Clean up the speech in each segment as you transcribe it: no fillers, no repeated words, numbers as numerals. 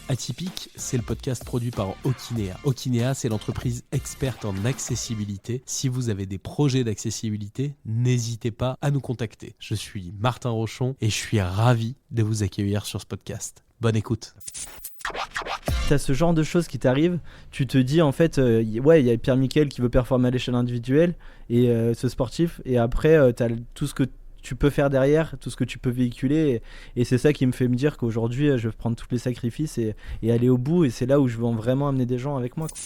Atypique, c'est le podcast produit par Okinea. Okinea, c'est l'entreprise experte en accessibilité. Si vous avez des projets d'accessibilité, n'hésitez pas à nous contacter. Je suis Martin Rochon et je suis ravi de vous accueillir sur ce podcast. Bonne écoute. T'as ce genre de choses qui t'arrivent, tu te dis en fait, ouais, il y a Pierre Miquel qui veut performer à l'échelle individuelle et ce sportif, et après t'as tout ce que tu peux faire derrière, tout ce que tu peux véhiculer, et c'est ça qui me fait me dire qu'aujourd'hui je vais prendre tous les sacrifices et aller au bout, et c'est là où je veux vraiment amener des gens avec moi, quoi.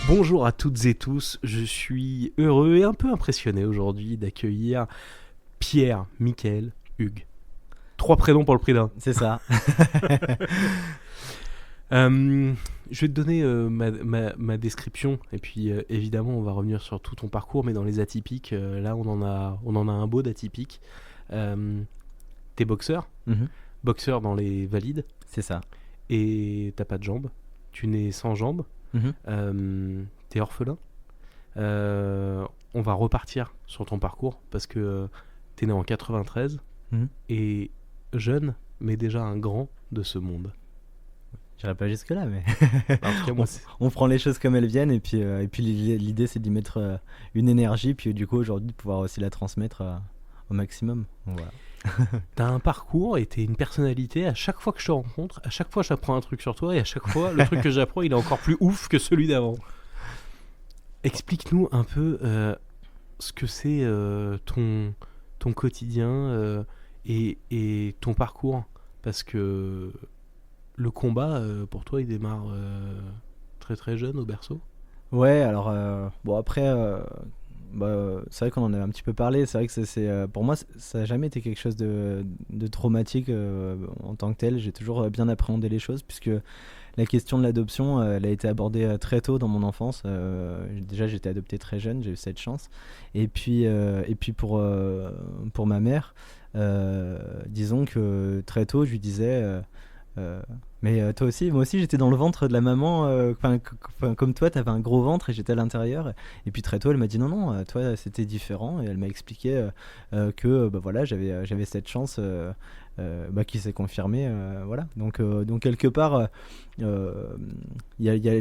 Bonjour à toutes et tous, je suis heureux et un peu impressionné aujourd'hui d'accueillir Pierre Miquel Hugues. 3 prénoms pour le prix d'un. C'est ça. Je vais te donner ma description et puis évidemment on va revenir sur tout ton parcours, mais dans les atypiques, là on en a un beau d'atypique. T'es boxeur, boxeur dans les valides. C'est ça. Et t'as pas de jambes, tu nais sans jambes, t'es orphelin. On va repartir sur ton parcours parce que t'es né en 93 et jeune mais déjà un grand de ce monde. J'irai pas jusque là, mais En tout cas, moi, on prend les choses comme elles viennent, et puis l'idée c'est d'y mettre une énergie, puis du coup aujourd'hui de pouvoir aussi la transmettre au maximum. Voilà. T'as un parcours et t'es une personnalité. À chaque fois que je te rencontre, à chaque fois j'apprends un truc sur toi, et à chaque fois le truc que j'apprends il est encore plus ouf que celui d'avant. Explique-nous un peu ce que c'est ton quotidien et ton parcours, parce que le combat, pour toi, il démarre très très jeune au berceau. Ouais, alors bon après, c'est vrai qu'on en avait un petit peu parlé. C'est vrai que pour moi, ça n'a jamais été quelque chose de traumatique en tant que tel. J'ai toujours bien appréhendé les choses, puisque la question de l'adoption, elle a été abordée très tôt dans mon enfance. Déjà, j'ai été adopté très jeune, j'ai eu cette chance. Et puis pour ma mère, disons que très tôt, je lui disais... mais toi aussi, moi aussi j'étais dans le ventre de la maman, comme toi t'avais un gros ventre et j'étais à l'intérieur, et puis très tôt elle m'a dit non, toi c'était différent, et elle m'a expliqué que voilà, j'avais cette chance qui s'est confirmée, voilà. Donc quelque part il y a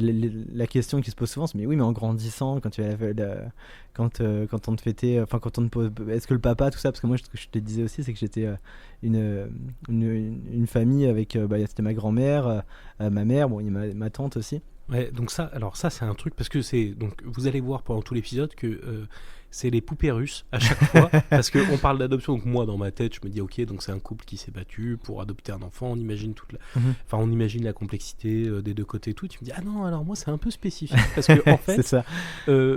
la question qui se pose souvent, c'est mais oui, mais en grandissant, quand quand on te fêtait, enfin quand on te pose, est-ce que le papa, tout ça, parce que moi ce que je te disais aussi, c'est que j'étais une famille avec c'était ma grand-mère, ma mère, bon, il y a ma tante aussi. Ouais, donc ça c'est un truc, parce que donc vous allez voir pendant tout l'épisode que c'est les poupées russes à chaque fois, parce qu'on parle d'adoption, donc moi dans ma tête je me dis ok, donc c'est un couple qui s'est battu pour adopter un enfant, on imagine on imagine la complexité des deux côtés, tout. Tu me dis ah non, alors moi c'est un peu spécifique, parce que en fait c'est ça.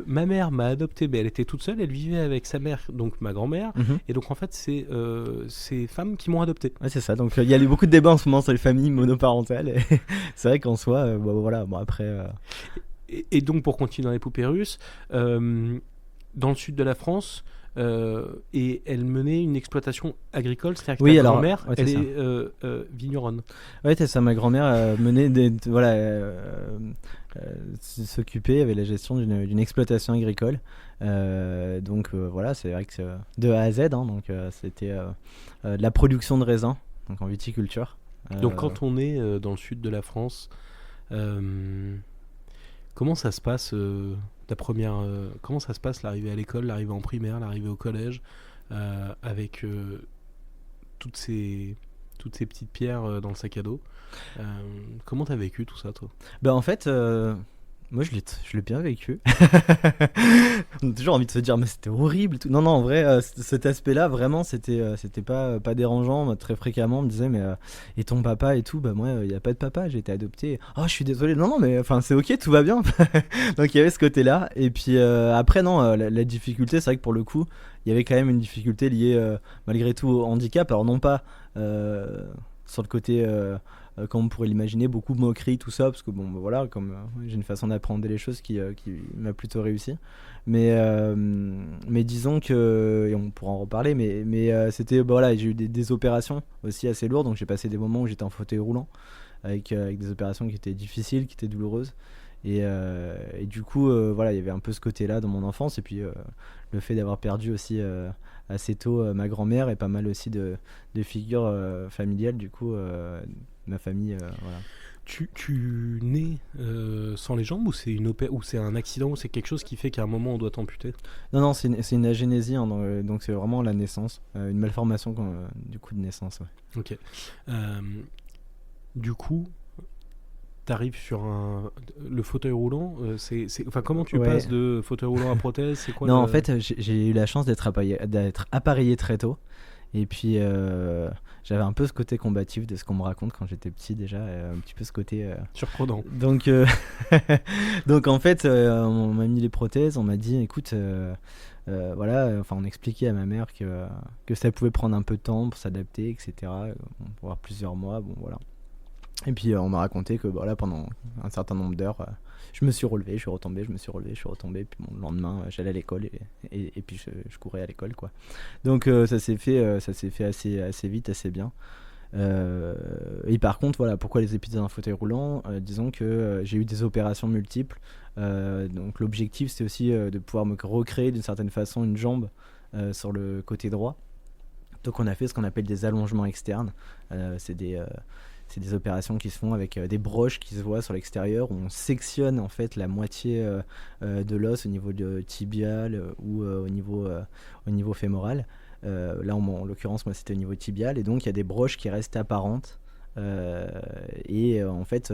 ma mère m'a adopté, mais elle était toute seule, elle vivait avec sa mère, donc ma grand-mère, et donc en fait c'est ces femmes qui m'ont adopté. Ouais, c'est ça, donc il y a eu beaucoup de débats en ce moment sur les familles monoparentales, et c'est vrai qu'en soi voilà, bon après et donc pour continuer dans les poupées russes, dans le sud de la France, et elle menait une exploitation agricole, c'est-à-dire que oui, ta alors, grand-mère, ouais, elle est vigneronne. Ouais, c'est ça, ma grand-mère s'occupait, avait la gestion d'une exploitation agricole. Voilà, c'est vrai que de A à Z, donc c'était de la production de raisins, donc en viticulture. Donc quand on est dans le sud de la France, comment ça se passe comment ça se passe l'arrivée à l'école, l'arrivée en primaire, l'arrivée au collège, avec toutes ces petites pierres dans le sac à dos. Comment t'as vécu tout ça, toi ? En fait, moi je l'ai bien vécu. On a toujours envie de se dire mais c'était horrible tout. Non, en vrai, cet aspect-là vraiment c'était pas dérangeant. Moi, très fréquemment on me disait mais et ton papa et tout, moi il y a pas de papa, j'ai été adopté. Oh, je suis désolé. Non mais enfin c'est OK, tout va bien. Donc il y avait ce côté-là, et puis après non, la difficulté, c'est vrai que pour le coup il y avait quand même une difficulté liée malgré tout au handicap. Alors non pas sur le côté comme on pourrait l'imaginer, beaucoup de moqueries, tout ça, parce que voilà, comme j'ai une façon d'apprendre les choses qui m'a plutôt réussi, mais disons que, et on pourra en reparler, mais c'était voilà, j'ai eu des opérations aussi assez lourdes, donc j'ai passé des moments où j'étais en fauteuil roulant avec des opérations qui étaient difficiles, qui étaient douloureuses, et du coup voilà, il y avait un peu ce côté là dans mon enfance, et puis le fait d'avoir perdu aussi assez tôt ma grand-mère, et pas mal aussi de figures familiales, du coup ma famille, voilà. Tu nais sans les jambes ou c'est ou c'est un accident ou c'est quelque chose qui fait qu'à un moment on doit t'amputer? Non, c'est une agénésie, hein, donc c'est vraiment la naissance, une malformation du coup de naissance. Ouais. Ok. Euh, du coup, t'arrives sur le fauteuil roulant. Enfin, comment tu Ouais. passes de fauteuil roulant à prothèse? C'est quoi Non, en fait, j'ai eu la chance d'être appareillé très tôt. Et puis, j'avais un peu ce côté combatif de ce qu'on me raconte quand j'étais petit déjà, un petit peu ce côté. Surprenant. Donc, donc en fait, on m'a mis les prothèses, on m'a dit, écoute, voilà, enfin, on expliquait à ma mère que ça pouvait prendre un peu de temps pour s'adapter, etc. Pour avoir plusieurs mois, bon voilà. Et puis on m'a raconté que voilà, pendant un certain nombre d'heures, je me suis relevé, je suis retombé, je me suis relevé, je suis retombé. Puis bon, le lendemain, j'allais à l'école et puis je courais à l'école, quoi. Donc ça s'est fait assez vite, assez bien. Et par contre, voilà, pourquoi les épisodes en fauteuil roulant? Disons que j'ai eu des opérations multiples. Donc l'objectif, c'est aussi de pouvoir me recréer d'une certaine façon une jambe sur le côté droit. Donc on a fait ce qu'on appelle des allongements externes. C'est des opérations qui se font avec des broches qui se voient sur l'extérieur où on sectionne en fait la moitié de l'os au niveau tibial ou au niveau fémoral. Là en l'occurrence moi c'était au niveau tibial et donc il y a des broches qui restent apparentes en fait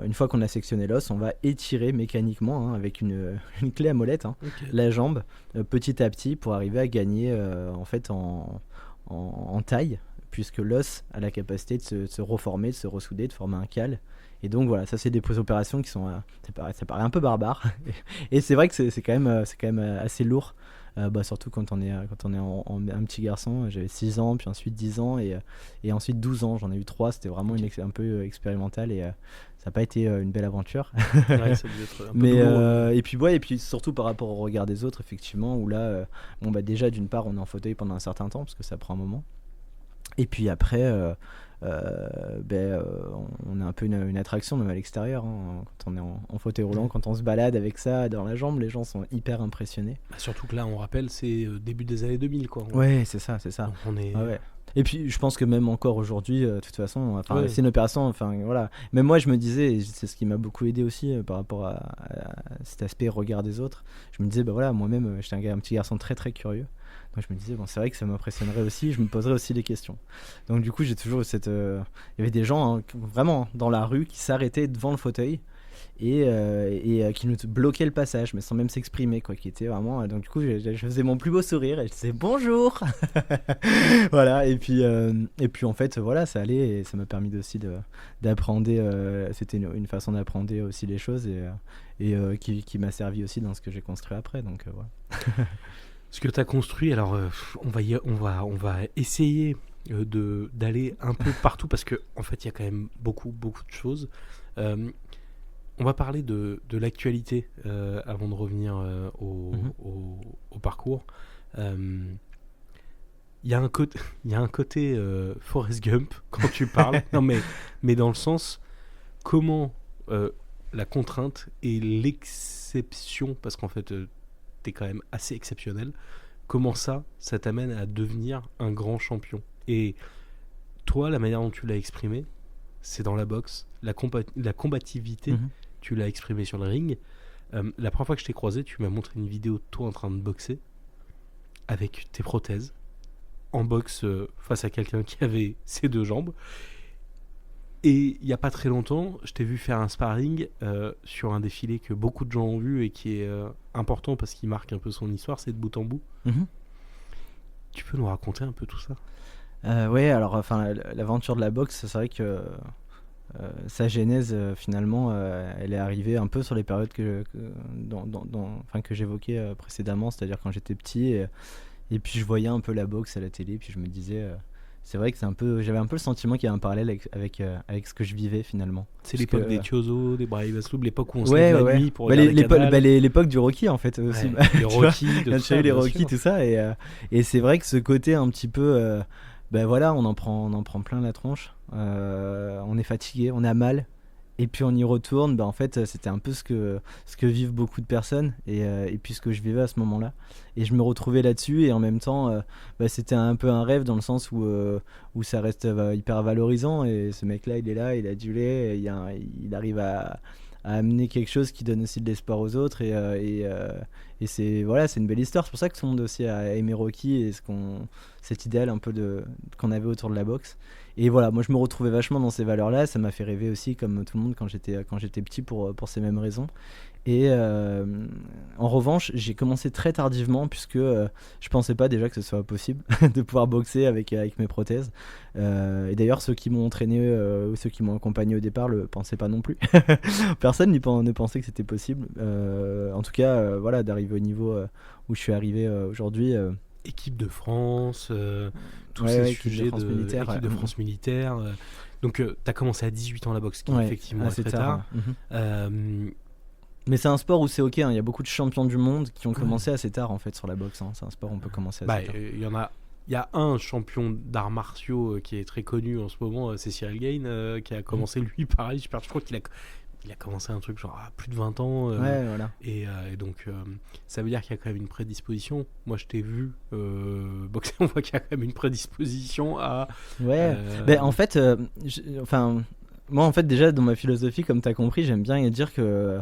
une fois qu'on a sectionné l'os, on va étirer mécaniquement avec une clé à molette Okay. la jambe petit à petit pour arriver à gagner en fait en taille, puisque l'os a la capacité de se reformer, de se ressouder, de former un cal. Et donc voilà, ça c'est des opérations qui sont, ça paraît un peu barbare, et c'est vrai que c'est quand même assez lourd, surtout quand on est un petit garçon. J'avais 6 ans, puis ensuite 10 ans, et ensuite 12 ans, j'en ai eu 3, c'était vraiment un peu expérimental, et ça n'a pas été une belle aventure. Ouais, ça devait être un peu douloureux. Et puis surtout par rapport au regard des autres, effectivement, où là, déjà d'une part on est en fauteuil pendant un certain temps, parce que ça prend un moment. Et puis après, on a un peu une attraction même à l'extérieur, quand on est en fauteuil roulant, quand on se balade avec ça dans la jambe, les gens sont hyper impressionnés. Surtout que là, on rappelle, c'est début des années 2000, quoi. Ouais, c'est ça. Donc on est... Ah ouais. Et puis je pense que même encore aujourd'hui, de toute façon, Ouais. c'est une opération, enfin voilà. Même moi je me disais, et c'est ce qui m'a beaucoup aidé aussi par rapport à cet aspect regard des autres, je me disais, voilà, moi-même j'étais un petit garçon très très curieux. Donc je me disais, bon, c'est vrai que ça m'impressionnerait aussi, je me poserais aussi des questions. Donc du coup, j'ai toujours il y avait des gens vraiment dans la rue qui s'arrêtaient devant le fauteuil et qui nous bloquaient le passage, mais sans même s'exprimer, quoi, qui était vraiment... donc du coup, je faisais mon plus beau sourire et je disais bonjour. Voilà, et puis en fait, voilà, ça allait, et ça m'a permis aussi d'appréhender, c'était une façon d'appréhender aussi les choses, et qui m'a servi aussi dans ce que j'ai construit après, donc voilà. Ce que tu as construit, alors on va essayer d'aller un peu partout parce que en fait il y a quand même beaucoup de choses. On va parler de l'actualité avant de revenir au parcours. Il y a un côté Forrest Gump quand tu parles, non, mais dans le sens comment la contrainte et l'exception, parce qu'en fait t'es quand même assez exceptionnel. Comment ça t'amène à devenir un grand champion? Et toi, la manière dont tu l'as exprimé, c'est dans la boxe. La combativité, tu l'as exprimé sur le ring. La première fois que je t'ai croisé, tu m'as montré une vidéo de toi en train de boxer avec tes prothèses, en boxe face à quelqu'un qui avait ses 2 jambes. Et il n'y a pas très longtemps, je t'ai vu faire un sparring sur un défilé que beaucoup de gens ont vu et qui est important parce qu'il marque un peu son histoire, c'est De Bout en Bout. Tu peux nous raconter un peu tout ça? Ouais, alors enfin l'aventure de la boxe, c'est vrai que sa genèse finalement elle est arrivée un peu sur les périodes que j'évoquais précédemment, c'est-à-dire quand j'étais petit, et puis je voyais un peu la boxe à la télé, puis je me disais c'est vrai que j'avais un peu le sentiment qu'il y avait un parallèle avec ce que je vivais finalement. C'est Parce l'époque que, des Tiozo, des Brave Asloub, l'époque où on se lève la nuit pour Bah, regarder Canal. l'époque du Rocky en fait aussi. Ouais, les Rocky, de Quand tout ça, j'ai eu les bien Rocky, sûr. tout ça, et c'est vrai que ce côté un petit peu, voilà, on en prend plein la tronche, on est fatigué, on a mal, Et puis on y retourne, bah en fait c'était un peu ce que vivent beaucoup de personnes et puis ce que je vivais à ce moment-là. Et je me retrouvais là-dessus et en même temps bah, c'était un peu un rêve dans le sens où ça reste hyper valorisant et ce mec-là il est là, il a du lait, et il arrive à amener quelque chose qui donne aussi de l'espoir aux autres et c'est voilà, c'est une belle histoire. C'est pour ça que tout le monde aussi a aimé Rocky et cet idéal un peu qu'on avait autour de la boxe. Et voilà, moi je me retrouvais vachement dans ces valeurs-là, ça m'a fait rêver aussi comme tout le monde quand j'étais petit pour ces mêmes raisons. Et en revanche, j'ai commencé très tardivement puisque je pensais pas déjà que ce soit possible de pouvoir boxer avec mes prothèses. Et d'ailleurs, ceux qui m'ont entraîné ou ceux qui m'ont accompagné au départ le pensaient pas non plus. Personne ne pensait que c'était possible. En tout cas, voilà, d'arriver au niveau où je suis arrivé aujourd'hui. Équipe de France, tous Ouais, ces ouais, équipe de sujets France militaire. équipe de France militaire. Donc, tu as commencé à 18 ans la boxe, qui Ouais, effectivement est assez très tard. tard. Ouais. Mhm. Euh, Mais c'est un sport où c'est ok, hein. Il y a beaucoup de champions du monde qui ont Ouais. commencé assez tard en fait sur la boxe, hein. C'est un sport où on peut commencer assez tard. il y a un champion d'arts martiaux qui est très connu en ce moment, c'est Cyril Gain, qui a commencé lui pareil. Je crois il a commencé un truc genre à plus de 20 ans. Ouais, voilà. Et donc, ça veut dire qu'il y a quand même une prédisposition. Moi, je t'ai vu boxer, on voit qu'il y a quand même une prédisposition à. Ouais. Ben, en fait, enfin, moi en fait déjà dans ma philosophie, comme t'as compris, j'aime bien dire que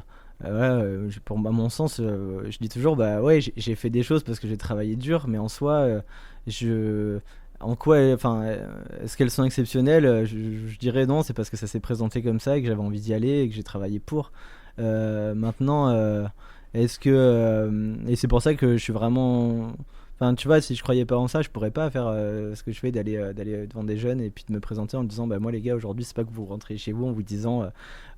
pour à mon sens, je dis toujours bah ouais j'ai fait des choses parce que j'ai travaillé dur, mais en soi, je en quoi, enfin, est-ce qu'elles sont exceptionnelles? Je dirais non, c'est parce que ça s'est présenté comme ça et que j'avais envie d'y aller et que j'ai travaillé pour. Maintenant, est-ce que et c'est pour ça que je suis vraiment. Enfin, tu vois, si je croyais pas en ça, je pourrais pas faire ce que je fais d'aller devant des jeunes et puis de me présenter en disant bah moi les gars aujourd'hui c'est pas que vous rentrez chez vous en vous disant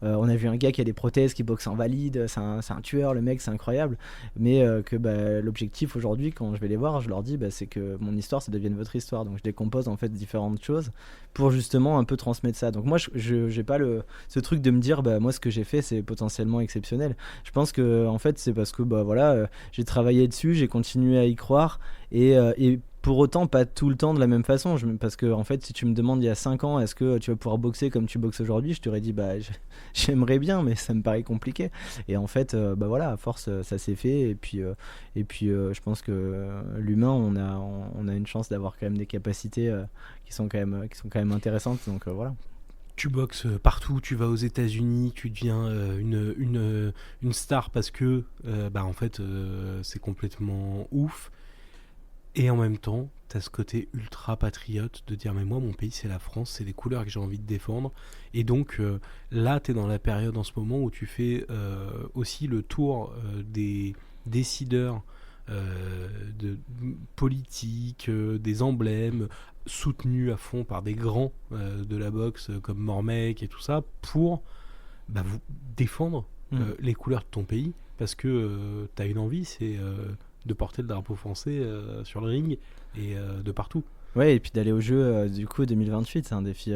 on a vu un gars qui a des prothèses qui boxe en valide, c'est un tueur le mec, c'est incroyable, mais que bah, l'objectif aujourd'hui quand je vais les voir je leur dis bah, c'est que mon histoire ça devienne votre histoire, donc je décompose en fait différentes choses pour justement un peu transmettre ça. Donc moi je j'ai pas ce truc de me dire bah moi ce que j'ai fait c'est potentiellement exceptionnel. Je pense que en fait c'est parce que bah voilà j'ai travaillé dessus, j'ai continué à y croire et pour autant pas tout le temps de la même façon parce que en fait si tu me demandes il y a 5 ans est-ce que tu vas pouvoir boxer comme tu boxes aujourd'hui, je t'aurais dit bah j'aimerais bien mais ça me paraît compliqué et en fait bah voilà à force ça s'est fait et puis je pense que l'humain on a une chance d'avoir quand même des capacités qui sont quand même intéressantes donc voilà. Tu boxes partout, tu vas aux États-Unis, tu deviens une star parce que bah en fait c'est complètement ouf. Et en même temps, t'as ce côté ultra patriote de dire mais moi mon pays c'est la France, c'est les couleurs que j'ai envie de défendre. Et donc là t'es dans la période en ce moment où tu fais aussi le tour des décideurs de politiques, des emblèmes soutenus à fond par des grands de la boxe comme Mormec et tout ça pour bah, vous défendre les couleurs de ton pays parce que t'as une envie, c'est de porter le drapeau français sur le ring et de partout. Ouais, et puis d'aller au jeu du coup 2028, c'est un défi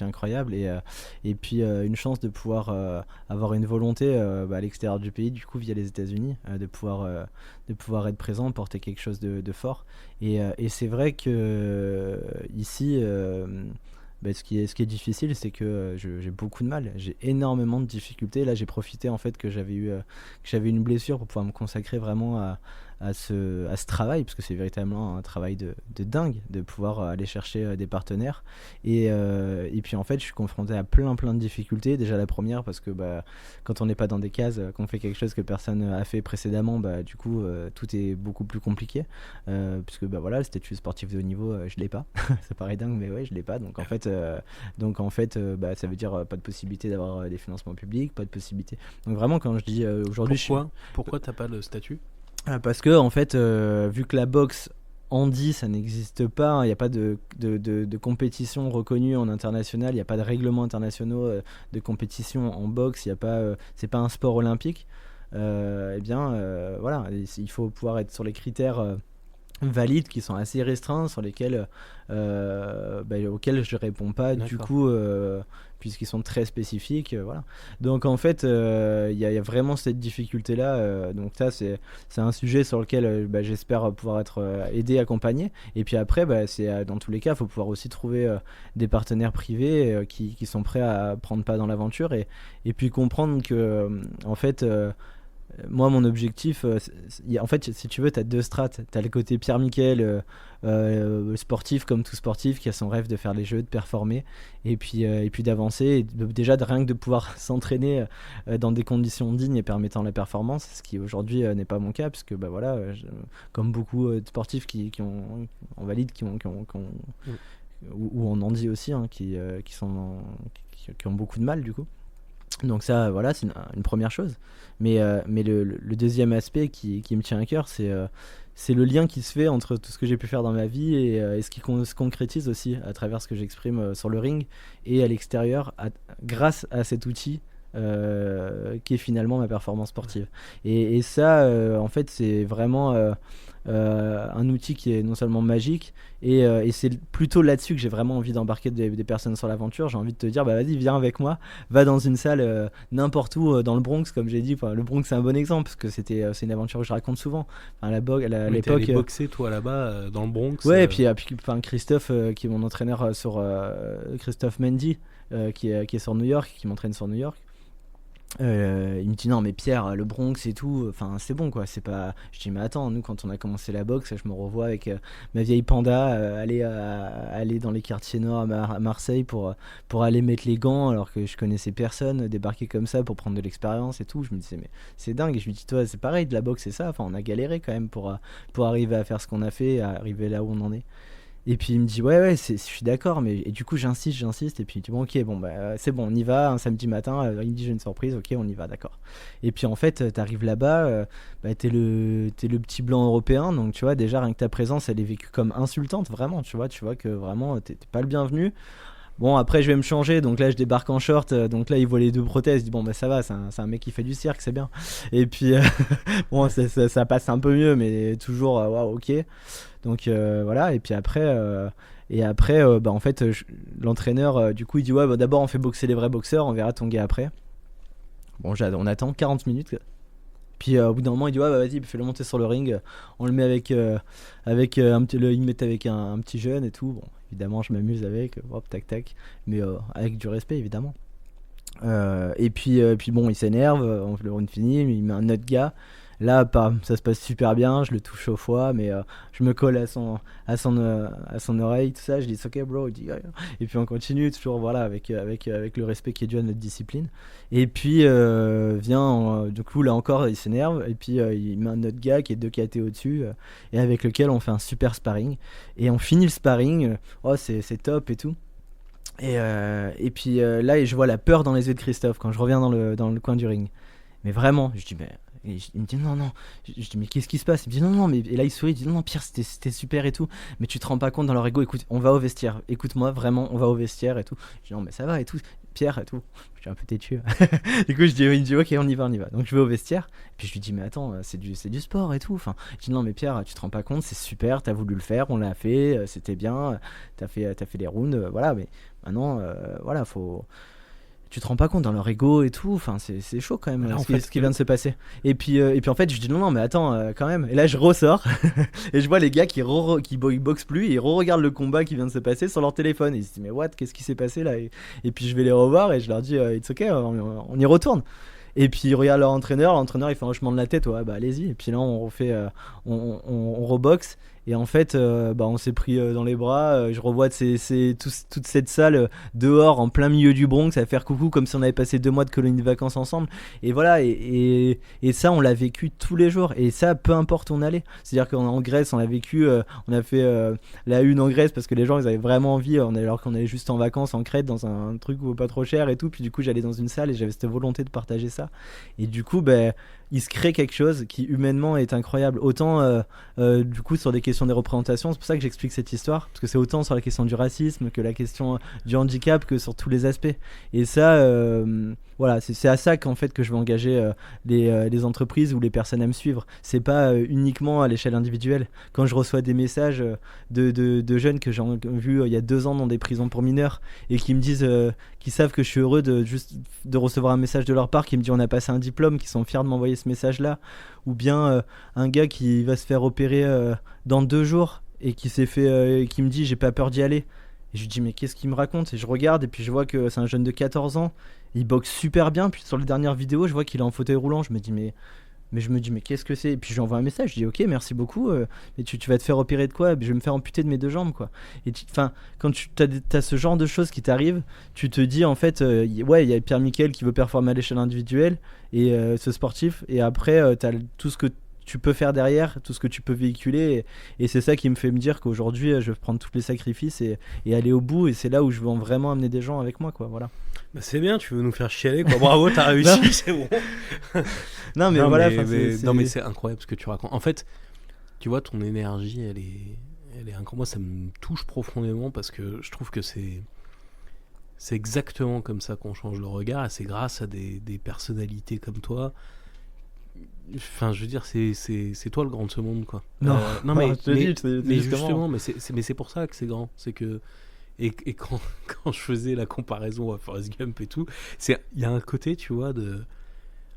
incroyable et puis une chance de pouvoir avoir une volonté bah, à l'extérieur du pays, du coup via les États-Unis, de pouvoir être présent, porter quelque chose de fort. Et c'est vrai que ici, bah, ce qui est difficile, c'est que j'ai beaucoup de mal, j'ai énormément de difficultés. Là, j'ai profité en fait que j'avais une blessure pour pouvoir me consacrer vraiment à ce travail, parce que c'est véritablement un travail de dingue de pouvoir aller chercher des partenaires. Et puis en fait, je suis confronté à plein plein de difficultés. Déjà la première, parce que bah, quand on n'est pas dans des cases, qu'on fait quelque chose que personne a fait précédemment, bah, du coup, tout est beaucoup plus compliqué. Puisque bah, voilà, le statut sportif de haut niveau, je l'ai pas. Ça paraît dingue, mais ouais, je l'ai pas. Donc en fait, bah, ça veut dire pas de possibilité d'avoir des financements publics, pas de possibilité. Donc vraiment, quand je dis aujourd'hui, Pourquoi t'as pas le statut? Parce que en fait, vu que la boxe handi ça n'existe pas, il n'y a pas de compétition reconnue en international, il n'y a pas de règlements internationaux de compétition en boxe, il y a pas, c'est pas un sport olympique. Eh bien, voilà, il faut pouvoir être sur les critères valides qui sont assez restreints sur lesquels auxquels je réponds pas du D'accord. coup puisqu'ils sont très spécifiques, voilà. Donc en fait y a vraiment cette difficulté là, donc ça c'est un sujet sur lequel j'espère pouvoir être aidé, accompagné. Et puis après c'est dans tous les cas il faut pouvoir aussi trouver des partenaires privés qui sont prêts à prendre pas dans l'aventure, et puis comprendre que en fait moi, mon objectif, en fait, si tu veux, tu as deux strates. Tu as le côté Pierre-Michel, sportif comme tout sportif, qui a son rêve de faire les jeux, de performer, et puis d'avancer, et déjà rien que de pouvoir s'entraîner dans des conditions dignes et permettant la performance, ce qui aujourd'hui n'est pas mon cas, puisque voilà, comme beaucoup de sportifs qui ont, en valide, Mm. ou en handi aussi, hein, qui ont beaucoup de mal du coup. Donc ça, voilà, c'est une première chose. Mais le deuxième aspect qui me tient à cœur, c'est le lien qui se fait entre tout ce que j'ai pu faire dans ma vie et ce qui se concrétise aussi à travers ce que j'exprime sur le ring et à l'extérieur, grâce à cet outil qui est finalement ma performance sportive. Et ça, en fait, c'est vraiment un outil qui est non seulement magique, et c'est plutôt là-dessus que j'ai vraiment envie d'embarquer des personnes sur l'aventure. J'ai envie de te dire, vas-y, viens avec moi, va dans une salle n'importe où dans le Bronx, comme j'ai dit. Enfin, le Bronx, c'est un bon exemple, parce que c'est une aventure que je raconte souvent. Enfin, à Mais t'es allé l'époque... boxer, toi, là-bas, dans le Bronx. Ouais, et puis Christophe, qui est mon entraîneur Christophe Mendy, qui est sur New York, qui m'entraîne sur New York. Il me dit non mais Pierre, le Bronx et tout, enfin c'est bon quoi, c'est pas. Je dis mais attends, nous quand on a commencé la boxe, je me revois avec ma vieille panda aller dans les quartiers nord à Marseille pour aller mettre les gants alors que je connaissais personne, débarquer comme ça pour prendre de l'expérience et tout. Je me disais mais c'est dingue, et je lui dis toi c'est pareil, de la boxe c'est ça, enfin on a galéré quand même pour arriver à faire ce qu'on a fait, à arriver là où on en est. Et puis il me dit ouais je suis d'accord, mais et du coup j'insiste, et puis il dit bon ok bon c'est bon, on y va un samedi matin, il me dit j'ai une surprise, ok on y va, d'accord. Et puis en fait t'arrives là-bas, t'es le petit blanc européen, donc tu vois déjà rien que ta présence elle est vécue comme insultante, vraiment, tu vois que vraiment t'es pas le bienvenu. Bon après je vais me changer, donc là je débarque en short, donc là il voit les deux prothèses, il dit bon ça va, c'est un mec qui fait du cirque, c'est bien. Et puis bon ça passe un peu mieux, mais toujours waouh ok. Donc voilà, et puis après en fait l'entraîneur du coup il dit ouais d'abord on fait boxer les vrais boxeurs, on verra ton gars après. Bon on attend 40 minutes. Puis au bout d'un moment il dit ouais vas-y fais-le monter sur le ring, on le met avec il me met avec un petit jeune et tout. Bon évidemment je m'amuse avec, hop tac tac, mais avec du respect évidemment. Et puis bon il s'énerve, on finit, il met un autre gars. Là, ça se passe super bien, je le touche au foie, mais je me colle à son oreille, tout ça. Je dis it's ok bro, il dit ouais. Et puis on continue toujours, voilà, avec le respect qui est dû à notre discipline. Et puis du coup là encore il s'énerve, et puis il met un autre gars qui est 2 KT au-dessus, et avec lequel on fait un super sparring. Et on finit le sparring, oh c'est top et tout. Et puis là, je vois la peur dans les yeux de Christophe quand je reviens dans le coin du ring. Mais vraiment, je dis mais. Il me dit non. Je dis mais qu'est-ce qui se passe? Il me dit non mais, et là il sourit, il dit non Pierre c'était super et tout, mais tu te rends pas compte dans leur ego, écoute on va au vestiaire, écoute-moi vraiment, on va au vestiaire et tout. Je dis non mais ça va et tout Pierre et tout, je suis un peu têtu. Du coup il me dit ok on y va. Donc je vais au vestiaire, et puis je lui dis mais attends c'est du sport et tout, enfin je dis non mais Pierre tu te rends pas compte, c'est super, t'as voulu le faire, on l'a fait, c'était bien, t'as fait les rounds, voilà, mais maintenant voilà tu te rends pas compte dans leur ego et tout, enfin c'est chaud quand même ce qui vient de se passer. Et puis en fait je dis non mais attends quand même, et là je ressors et je vois les gars qui boxent plus, et ils regardent le combat qui vient de se passer sur leur téléphone, et ils se disent mais what, qu'est-ce qui s'est passé là, et puis je vais les revoir et je leur dis it's ok, on y retourne. Et puis ils regardent leur entraîneur il fait un hochement de la tête, ouais bah allez-y, et puis là on refait on reboxe. Et en fait, on s'est pris dans les bras. Je revois toute cette salle dehors, en plein milieu du Bronx, à faire coucou comme si on avait passé 2 mois de colonie de vacances ensemble. Et voilà, et ça, on l'a vécu tous les jours. Et ça, peu importe où on allait. C'est-à-dire qu'en Grèce, on l'a vécu, on a fait la une en Grèce parce que les gens, ils avaient vraiment envie, alors qu'on allait juste en vacances en Crète, dans un truc pas trop cher et tout. Puis du coup, j'allais dans une salle et j'avais cette volonté de partager ça. Et du coup, il se crée quelque chose qui humainement est incroyable. Autant du coup sur des questions question des représentations. C'est pour ça que j'explique cette histoire, parce que c'est autant sur la question du racisme que la question du handicap, que sur tous les aspects. Et ça, voilà, c'est à ça qu'en fait que je veux engager les entreprises ou les personnes à me suivre. C'est pas uniquement à l'échelle individuelle. Quand je reçois des messages de jeunes que j'ai vus il y a 2 ans dans des prisons pour mineurs et qui me disent, qui savent que je suis heureux de recevoir un message de leur part, qui me dit on a passé un diplôme, qui sont fiers de m'envoyer ce message-là, ou bien un gars qui va se faire opérer dans 2 jours et qui me dit j'ai pas peur d'y aller. Et je lui dis mais qu'est-ce qu'il me raconte? Et je regarde et puis je vois que c'est un jeune de 14 ans, il boxe super bien, puis sur les dernières vidéos je vois qu'il est en fauteuil roulant. Je me dis mais qu'est-ce que c'est? Et puis je lui envoie un message, je dis ok merci beaucoup, mais tu vas te faire opérer de quoi? Je vais me faire amputer de mes 2 jambes quoi. Et quand tu as ce genre de choses qui t'arrivent, tu te dis en fait ouais, il y a Pierre Miquel qui veut performer à l'échelle individuelle et ce sportif, et après tu as tout ce que tu peux faire derrière, tout ce que tu peux véhiculer, et c'est ça qui me fait me dire qu'aujourd'hui je vais prendre tous les sacrifices et aller au bout, et c'est là où je veux vraiment amener des gens avec moi quoi, voilà. Bah c'est bien, tu veux nous faire chialer quoi. Bravo, t'as réussi, c'est bon. Non mais non, voilà, non mais c'est incroyable ce que tu racontes. En fait, tu vois, ton énergie elle est incroyable. Moi ça me touche profondément parce que je trouve que c'est exactement comme ça qu'on change le regard, et c'est grâce à des personnalités comme toi. Enfin, je veux dire, c'est toi le grand de ce monde, quoi. Non, mais, je te dis, mais justement, mais c'est pour ça que c'est grand. C'est que et quand je faisais la comparaison à Forrest Gump et tout, il y a un côté, tu vois,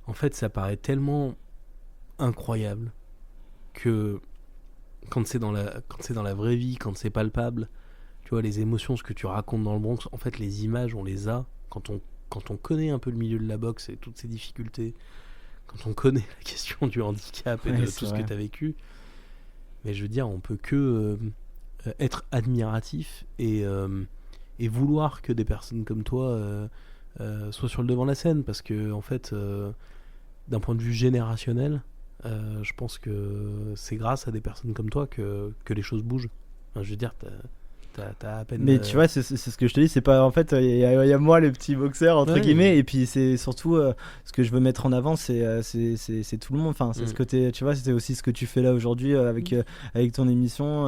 en fait, ça paraît tellement incroyable que quand c'est dans la vraie vie, quand c'est palpable, tu vois, les émotions, ce que tu racontes dans le Bronx, en fait, les images, on les a quand on connaît un peu le milieu de la boxe et toutes ses difficultés. Quand on connaît la question du handicap et de tout ce que tu as vécu, mais je veux dire, on peut que être admiratif et vouloir que des personnes comme toi soient sur le devant de la scène, parce que en fait, d'un point de vue générationnel, je pense que c'est grâce à des personnes comme toi que les choses bougent. Enfin, je veux dire, t'as à peine. Mais tu vois, c'est ce que je te dis, c'est pas en fait, il y a moi le petit boxeur entre guillemets, et puis c'est surtout ce que je veux mettre en avant, c'est tout le monde. Enfin, c'est ce côté, tu vois, c'était aussi ce que tu fais là aujourd'hui avec ton émission,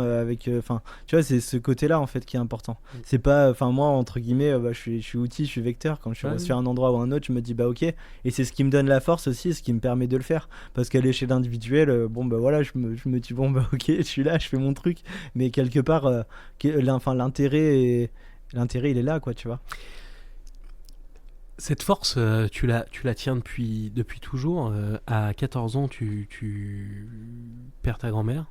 enfin, tu vois, c'est ce côté-là en fait qui est important. C'est pas, enfin moi entre guillemets, je suis outil, je suis vecteur. Quand je suis sur un endroit ou un autre, je me dis bah ok, et c'est ce qui me donne la force aussi, ce qui me permet de le faire, parce qu'à l'échelle individuelle, bon bah voilà, je me dis bon bah ok, je suis là, je fais mon truc, mais quelque part l'intérêt il est là quoi, tu vois. Cette force, tu la tiens depuis toujours. À 14 ans, tu perds ta grand-mère.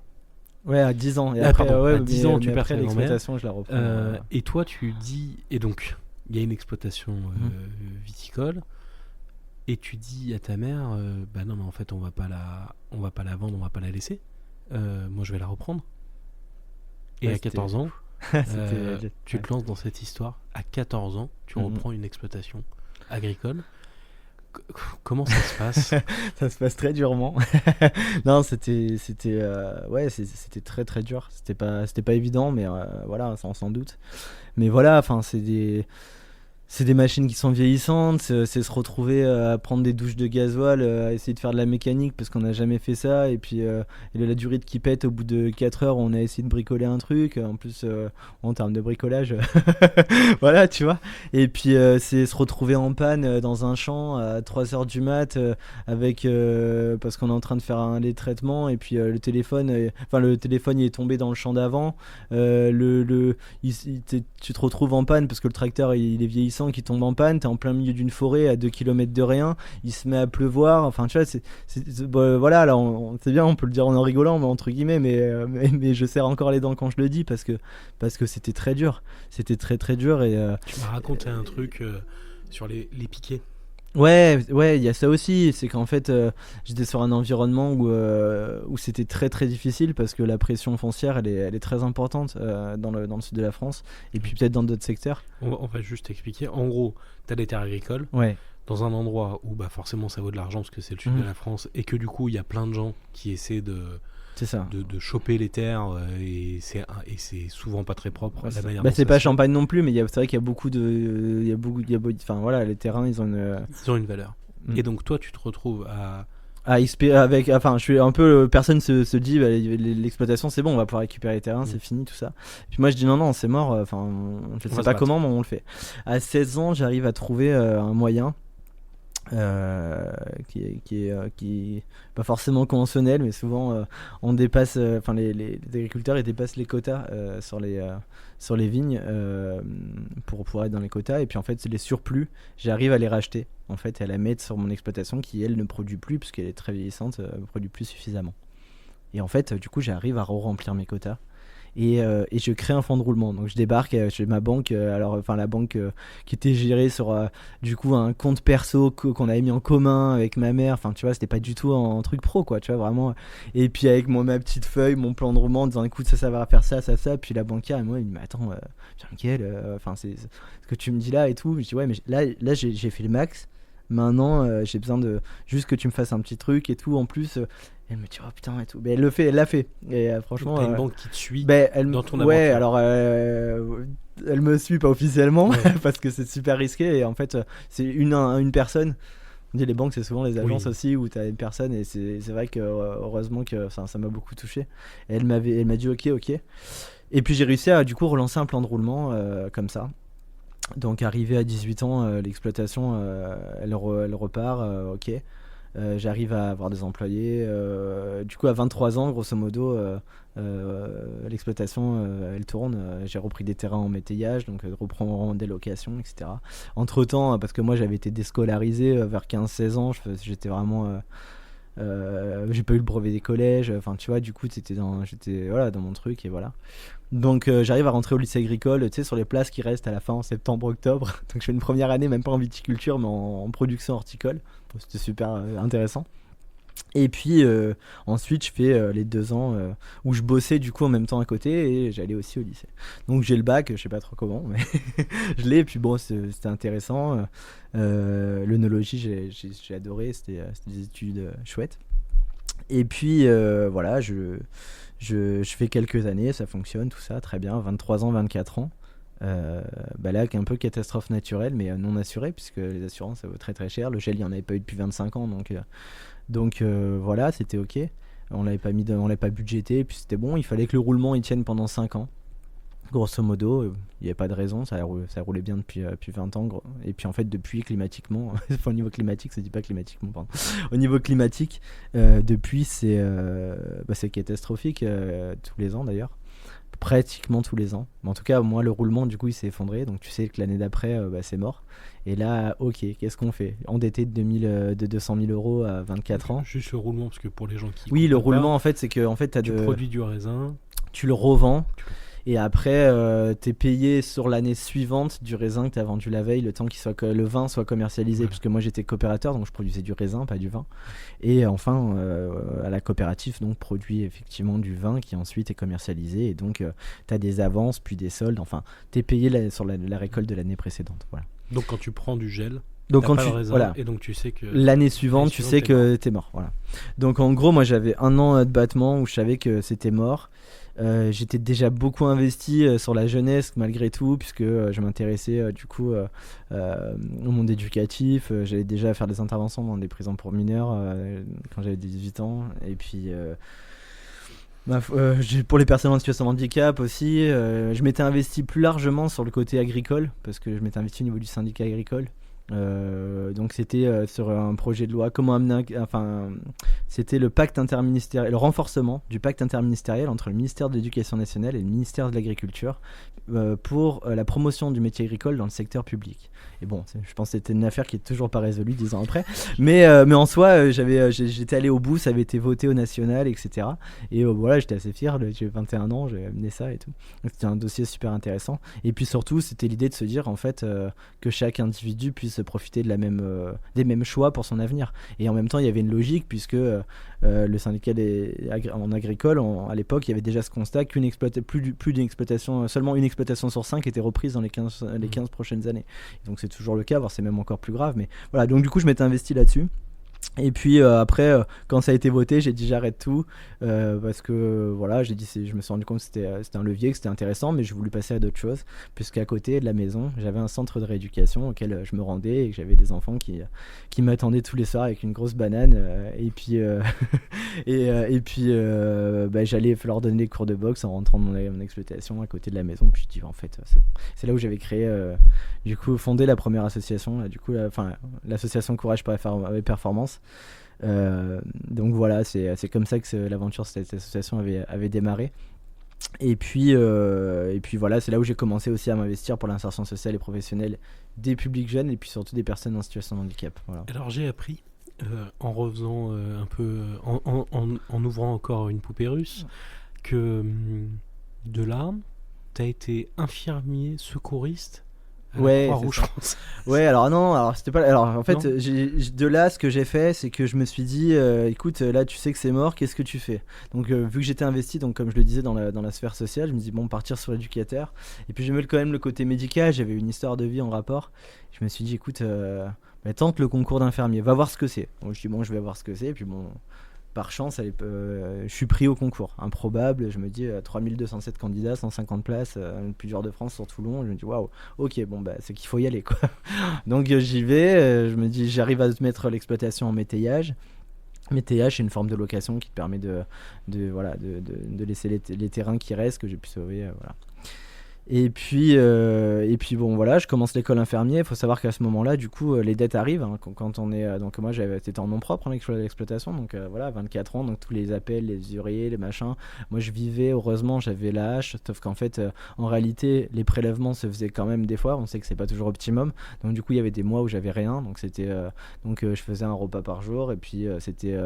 Ouais, à 10 ans. Et après, à 10 ans, tu perds ta grand-mère. L'exploitation, je la reprends. Et toi, tu dis... Et donc, il y a une exploitation viticole. Et tu dis à ta mère, bah non, mais en fait, on va pas la vendre, on va pas la laisser. Moi, je vais la reprendre. Et à 14 ans... tu te lances dans cette histoire. À 14 ans, tu reprends une exploitation agricole. Comment ça se passe? Ça se passe très durement. Non, c'était très très dur. C'était pas évident, mais voilà, ça on s'en doute. Mais voilà, enfin c'est des machines qui sont vieillissantes, c'est se retrouver à prendre des douches de gasoil, à essayer de faire de la mécanique parce qu'on n'a jamais fait ça, et puis la durite qui pète au bout de 4 heures, on a essayé de bricoler un truc, en plus en termes de bricolage, voilà, tu vois. Et puis c'est se retrouver en panne dans un champ à 3 heures du mat avec parce qu'on est en train de faire un lait de traitement, et puis le téléphone il est tombé dans le champ d'avant, tu te retrouves en panne parce que le tracteur il est vieillissant, qui tombe en panne, t'es en plein milieu d'une forêt à 2 km de rien, il se met à pleuvoir, enfin tu vois, voilà, alors c'est bien, on peut le dire en rigolant, mais entre guillemets, mais je serre encore les dents quand je le dis, parce que c'était très dur, c'était très très dur. Et tu m'as raconté un truc sur les piquets. Ouais, il y a ça aussi, c'est qu'en fait j'étais sur un environnement où c'était très très difficile, parce que la pression foncière elle est très importante dans le sud de la France, et puis peut-être dans d'autres secteurs. On va juste expliquer. En gros, t'as des terres agricoles dans un endroit où bah forcément ça vaut de l'argent parce que c'est le sud de la France, et que du coup il y a plein de gens qui essaient de choper les terres, et c'est souvent pas très propre. La manière c'est pas Champagne non plus, mais c'est vrai qu'il y a beaucoup enfin voilà, les terrains ils ont une valeur. Et donc toi tu te retrouves à Enfin, je suis un peu. Personne se dit, bah, l'exploitation c'est bon, on va pouvoir récupérer les terrains, c'est fini, tout ça. Puis moi je dis non, c'est mort, enfin, je sais pas comment, mais on le fait. À 16 ans, j'arrive à trouver un moyen. Qui est pas forcément conventionnel, mais souvent on dépasse, enfin les agriculteurs ils dépassent les quotas sur les vignes pour pouvoir être dans les quotas, et puis en fait les surplus j'arrive à les racheter en fait et à la mettre sur mon exploitation qui elle ne produit plus puisqu'elle est très vieillissante, ne produit plus suffisamment, et en fait du coup j'arrive à remplir mes quotas. Et je crée un fonds de roulement. Donc je débarque chez ma banque, la banque qui était gérée sur du coup un compte perso qu'on avait mis en commun avec ma mère. Enfin tu vois, c'était pas du tout un truc pro quoi, tu vois vraiment. Et puis avec ma petite feuille, mon plan de roulement, en disant écoute ça va faire ça. Puis la banquière et moi il me dit mais attends, Jean-Michel, c'est ce que tu me dis là et tout. Je dis ouais mais là j'ai fait le max. Maintenant j'ai besoin de juste que tu me fasses un petit truc et tout en plus. Elle me dit oh putain et tout, mais elle l'a fait, et franchement t'as une banque qui te suit dans ton aventure. Ouais, alors elle me suit pas officiellement parce que c'est super risqué, et en fait c'est une personne. On dit les banques c'est souvent les agences aussi où t'as une personne, et c'est vrai que heureusement que ça m'a beaucoup touché, et elle m'a dit ok, et puis j'ai réussi à du coup relancer un plan de roulement comme ça. Donc arrivé à 18 ans, l'exploitation elle repart, ok. J'arrive à avoir des employés. Du coup, à 23 ans, grosso modo, l'exploitation, elle tourne. J'ai repris des terrains en métayage, donc reprends des locations, etc. Entre-temps, parce que moi, j'avais été déscolarisé vers 15-16 ans, j'étais vraiment... j'ai pas eu le brevet des collèges. Enfin, tu vois, du coup, j'étais dans mon truc, et voilà. Donc j'arrive à rentrer au lycée agricole, tu sais, sur les places qui restent à la fin en septembre-octobre. Donc je fais une première année, même pas en viticulture, mais en production horticole. Bon, c'était super intéressant. Et puis ensuite je fais les 2 ans où je bossais du coup en même temps à côté, et j'allais aussi au lycée. Donc j'ai le bac, je sais pas trop comment, mais je l'ai, et puis bon c'était intéressant. L'œnologie j'ai adoré, c'était des études chouettes. Et puis voilà, je fais quelques années, ça fonctionne, tout ça, très bien, 23 ans, 24 ans. Là, un peu catastrophe naturelle, mais non assurée, puisque les assurances, ça vaut très très cher. Le gel, il n'y en avait pas eu depuis 25 ans, donc voilà, c'était ok. On l'avait pas budgété, puis c'était bon, il fallait que le roulement il tienne pendant 5 ans. Grosso modo, il n'y avait pas de raison, ça roulait bien depuis 20 ans. Et puis en fait, depuis climatiquement, au niveau climatique, ça dit pas climatiquement, pardon. Au niveau climatique, depuis, c'est catastrophique, tous les ans d'ailleurs. Pratiquement tous les ans. Mais en tout cas, moi, le roulement, du coup, il s'est effondré. Donc tu sais que l'année d'après, c'est mort. Et là, ok, qu'est-ce qu'on fait ? Endetté de 200 000 euros à 24 ans. Juste le roulement, parce que pour les gens qui... Oui, le roulement, en fait, c'est que tu produis du raisin. Tu le revends. Et après, t'es payé sur l'année suivante du raisin que t'as vendu la veille, le temps que le vin soit commercialisé, ouais. Puisque moi j'étais coopérateur, donc je produisais du raisin, pas du vin. Et enfin, à la coopérative, donc produit effectivement du vin qui ensuite est commercialisé. Et donc, t'as des avances, puis des soldes. Enfin, t'es payé sur la récolte de l'année précédente. Voilà. Donc quand tu prends du gel, donc quand pas le raisin, voilà. Et donc tu sais que l'année suivante, tu sais que t'es mort. Voilà. Donc en gros, moi j'avais 1 an de battement où je savais que c'était mort. J'étais déjà beaucoup investi sur la jeunesse malgré tout, puisque je m'intéressais du coup au monde éducatif. J'allais déjà faire des interventions dans des prisons pour mineurs quand j'avais 18 ans. Et puis pour les personnes en situation de handicap aussi, je m'étais investi plus largement sur le côté agricole, parce que je m'étais investi au niveau du syndicat agricole. Donc c'était sur un projet de loi c'était le pacte interministériel, le renforcement du pacte interministériel entre le ministère de l'Éducation nationale et le ministère de l'Agriculture pour la promotion du métier agricole dans le secteur public. Et bon, je pense que c'était une affaire qui est toujours pas résolue 10 ans après, mais en soi j'étais allé au bout, ça avait été voté au national, etc. Et voilà, j'étais assez fier, j'ai 21 ans, j'ai amené ça et tout. Donc, c'était un dossier super intéressant. Et puis surtout, c'était l'idée de se dire en fait que chaque individu puisse profiter de des mêmes choix pour son avenir. Et en même temps, il y avait une logique, puisque le syndicat en agricole, à l'époque, il y avait déjà ce constat qu'une plus d'une exploitation, seulement une exploitation sur 5 était reprise dans les 15 prochaines années. Et donc c'est toujours le cas, voire c'est même encore plus grave. Mais voilà, donc du coup, je m'étais investi là-dessus. Et puis après, quand ça a été voté, j'ai dit j'arrête tout parce que voilà, j'ai dit je me suis rendu compte que c'était un levier, que c'était intéressant, mais j'ai voulu passer à d'autres choses, puisqu'à côté de la maison, j'avais un centre de rééducation auquel je me rendais et que j'avais des enfants qui m'attendaient tous les soirs avec une grosse banane et puis et puis bah, j'allais leur donner des cours de boxe en rentrant dans mon exploitation à côté de la maison. Puis je dis en fait c'est bon. C'est là où j'avais créé du coup fondé la première association, là, du coup l'association Courage pour la Performance. Donc voilà, c'est comme ça que l'aventure de cette association avait démarré. Et puis voilà, c'est là où j'ai commencé aussi à m'investir pour l'insertion sociale et professionnelle des publics jeunes et puis surtout des personnes en situation de handicap. Voilà. Alors j'ai appris, en refaisant un peu, en ouvrant encore une poupée russe, que de là, t'as été infirmier secouriste à la Croix-Rouge française. Ouais, alors non, alors c'était pas. Alors en fait, Non. de là, ce que j'ai fait, c'est que je me suis dit, écoute, là, tu sais que c'est mort, qu'est-ce que tu fais? Donc, vu que j'étais investi, donc comme je le disais dans la sphère sociale, je me dis bon, partir sur l'éducateur. Et puis j'aimais quand même le côté médical. J'avais une histoire de vie en rapport. Je me suis dit, écoute, bah, tente le concours d'infirmier, va voir ce que c'est. Donc, je dis bon, je vais voir ce que c'est. Et puis bon. Par chance, je suis pris au concours. Improbable, je me dis 3207 candidats, 150 places, le plus dur de France sur Toulon. Je me dis waouh, ok, bon, bah, c'est qu'il faut y aller quoi. Donc j'y vais, je me dis j'arrive à mettre l'exploitation en métayage. Métayage, c'est une forme de location qui te permet de laisser les terrains qui restent, que j'ai pu sauver. Voilà. Et puis bon voilà, je commence l'école infirmier. Il faut savoir qu'à ce moment-là, du coup, les dettes arrivent hein, quand on est. Donc moi, c'était en nom propre hein, l'exploitation. Donc voilà, 24 ans, donc tous les appels, les usuriers, les machins. Moi, je vivais. Heureusement, j'avais la hache. Sauf qu'en fait, en réalité, les prélèvements se faisaient quand même des fois. On sait que c'est pas toujours optimum. Donc du coup, il y avait des mois où j'avais rien. Donc c'était je faisais un repas par jour et puis c'était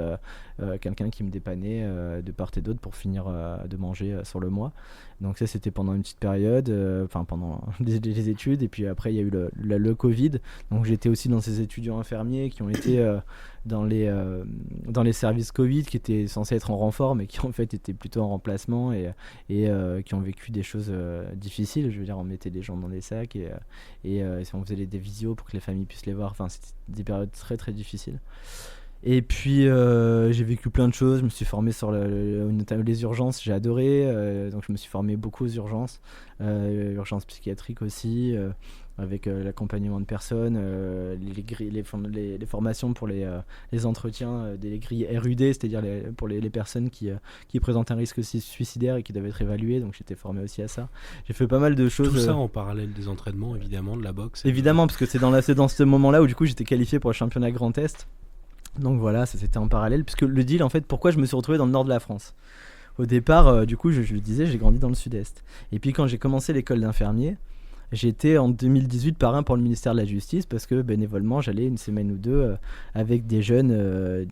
quelqu'un qui me dépannait de part et d'autre pour finir de manger sur le mois. Donc ça c'était pendant une petite période, pendant les études, et puis après il y a eu le Covid, donc j'étais aussi dans ces étudiants infirmiers qui ont été dans les services Covid, qui étaient censés être en renfort, mais qui en fait étaient plutôt en remplacement, et qui ont vécu des choses difficiles. Je veux dire, on mettait des gens dans des sacs, et on faisait des visios pour que les familles puissent les voir, enfin c'était des périodes très très difficiles. Et puis j'ai vécu plein de choses, je me suis formé sur les urgences, j'ai adoré, donc je me suis formé beaucoup aux urgences, urgences psychiatriques aussi, avec l'accompagnement de personnes, les formations pour les entretiens, des grilles RUD, c'est-à-dire pour les personnes qui présentent un risque suicidaire et qui doivent être évaluées, donc j'étais formé aussi à ça. J'ai fait pas mal de choses. Tout ça en parallèle des entraînements, évidemment, de la boxe. Évidemment, parce que c'est dans ce moment-là où du coup j'étais qualifié pour le championnat Grand Est. Donc voilà, ça c'était en parallèle, puisque le deal, en fait, pourquoi je me suis retrouvé dans le nord de la France. Au départ, du coup, je le disais, j'ai grandi dans le sud-est. Et puis quand j'ai commencé l'école d'infirmier, j'étais en 2018 parrain pour le ministère de la Justice, parce que bénévolement, j'allais une semaine ou deux avec des jeunes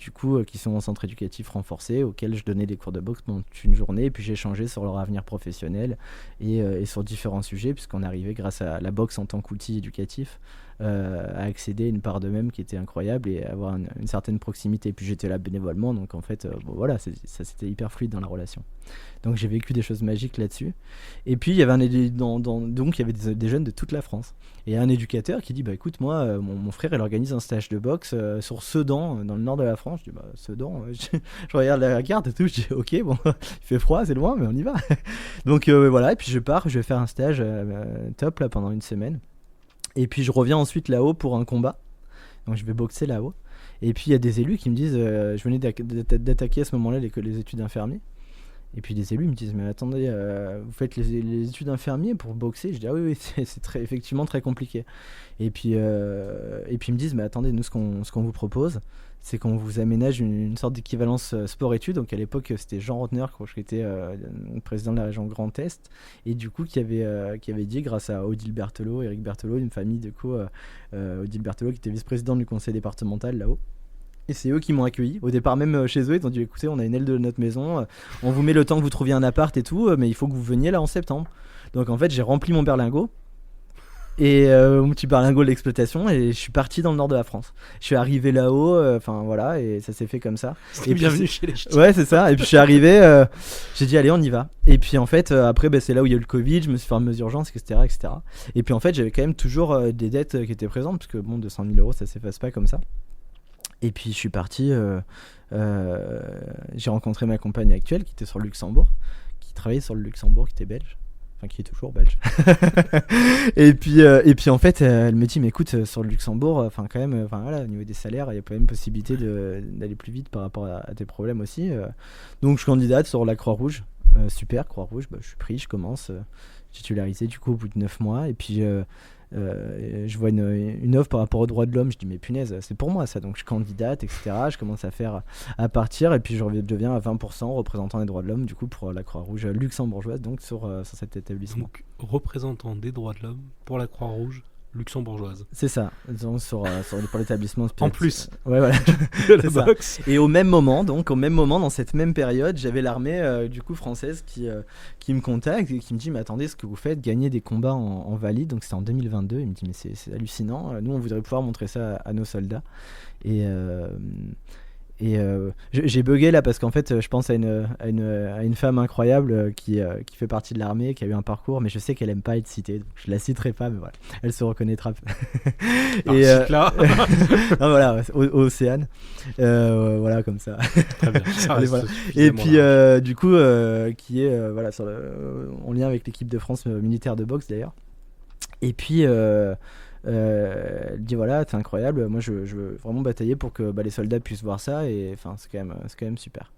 qui sont en centre éducatif renforcé, auxquels je donnais des cours de boxe pendant une journée, et puis j'échangeais sur leur avenir professionnel et sur différents sujets, puisqu'on arrivait grâce à la boxe en tant qu'outil éducatif à accéder à une part d'eux-mêmes qui était incroyable et avoir une certaine proximité. Et puis j'étais là bénévolement, donc en fait voilà, ça c'était hyper fluide dans la relation. Donc j'ai vécu des choses magiques là-dessus. Et puis il y avait donc il y avait des jeunes de toute la France. Et il y a un éducateur qui dit bah écoute, moi mon frère il organise un stage de boxe sur Sedan dans le nord de la France. Je dis bah Sedan, je regarde la carte et tout, je dis ok, bon il fait froid, c'est loin mais on y va. Donc voilà, et puis je pars, je vais faire un stage top là pendant une semaine. Et puis je reviens ensuite là-haut pour un combat. Donc je vais boxer là-haut. Et puis il y a des élus qui me disent, je venais d'attaquer à ce moment-là les études d'infirmier. Et puis des élus me disent, mais attendez, vous faites les études d'infirmier pour boxer? Je dis, ah oui, c'est effectivement très compliqué. Et puis ils me disent, mais attendez, nous ce qu'on vous propose, c'est qu'on vous aménage une sorte d'équivalence sport-études. Donc à l'époque, c'était Jean Rotner, qui était président de la région Grand Est, et du coup qui avait dit, grâce à Odile Berthelot, Éric Berthelot, une famille de Odile Berthelot qui était vice-présidente du conseil départemental là-haut. Et c'est eux qui m'ont accueilli. Au départ, même chez eux, ils ont dit écoutez, on a une aile de notre maison, on vous met le temps que vous trouviez un appart et tout, mais il faut que vous veniez là en septembre. Donc en fait, j'ai rempli mon berlingot. Et mon petit berlingot de l'exploitation, et je suis parti dans le nord de la France. Je suis arrivé là-haut, voilà, et ça s'est fait comme ça. Et bienvenue chez les ch'tis. Ouais, c'est ça. Et puis je suis arrivé, j'ai dit allez, on y va. Et puis en fait, après, c'est là où il y a eu le Covid, je me suis formé aux urgences, etc., etc. Et puis en fait, j'avais quand même toujours des dettes qui étaient présentes, parce que bon, 200 000 euros, ça s'efface pas comme ça. Et puis je suis parti, j'ai rencontré ma compagne actuelle qui était sur le Luxembourg, qui travaillait sur le Luxembourg, qui était belge. Enfin, qui est toujours belge. Et puis en fait, elle me dit, mais écoute, sur le Luxembourg, enfin quand même, enfin voilà, au niveau des salaires, il y a quand même possibilité d'aller plus vite par rapport à tes problèmes aussi. Donc je candidate sur la Croix-Rouge. Super, Croix-Rouge, je suis pris, je commence, titularisé du coup au bout de 9 mois. Et puis je vois une offre par rapport aux droits de l'homme, je dis mais punaise, c'est pour moi ça. Donc je candidate, etc. Je commence à partir, et puis je deviens à 20% représentant des droits de l'homme du coup pour la Croix-Rouge luxembourgeoise, donc sur cet établissement. Donc, représentant des droits de l'homme pour la Croix-Rouge luxembourgeoise. C'est ça, donc pour l'établissement En plus ouais, voilà. de la C'est ça. boxe. Et au même moment, dans cette même période, j'avais l'armée du coup française qui me contacte et qui me dit, mais attendez, ce que vous faites, gagner des combats en valide, donc c'était en 2022. Il me dit, mais c'est hallucinant, nous on voudrait pouvoir montrer ça à nos soldats. Et j'ai bugué là parce qu'en fait je pense à une femme incroyable qui fait partie de l'armée, qui a eu un parcours, mais je sais qu'elle aime pas être citée, donc je la citerai pas, mais voilà, elle se reconnaîtra. Et là non, voilà, Océane, voilà, comme ça. très bien, ça reste Voilà. Et suffisamment puis large. du coup qui est voilà, en lien avec l'équipe de France militaire de boxe d'ailleurs. Et puis elle dit, voilà, c'est incroyable, moi je veux vraiment batailler pour que les soldats puissent voir ça, et enfin c'est quand même super.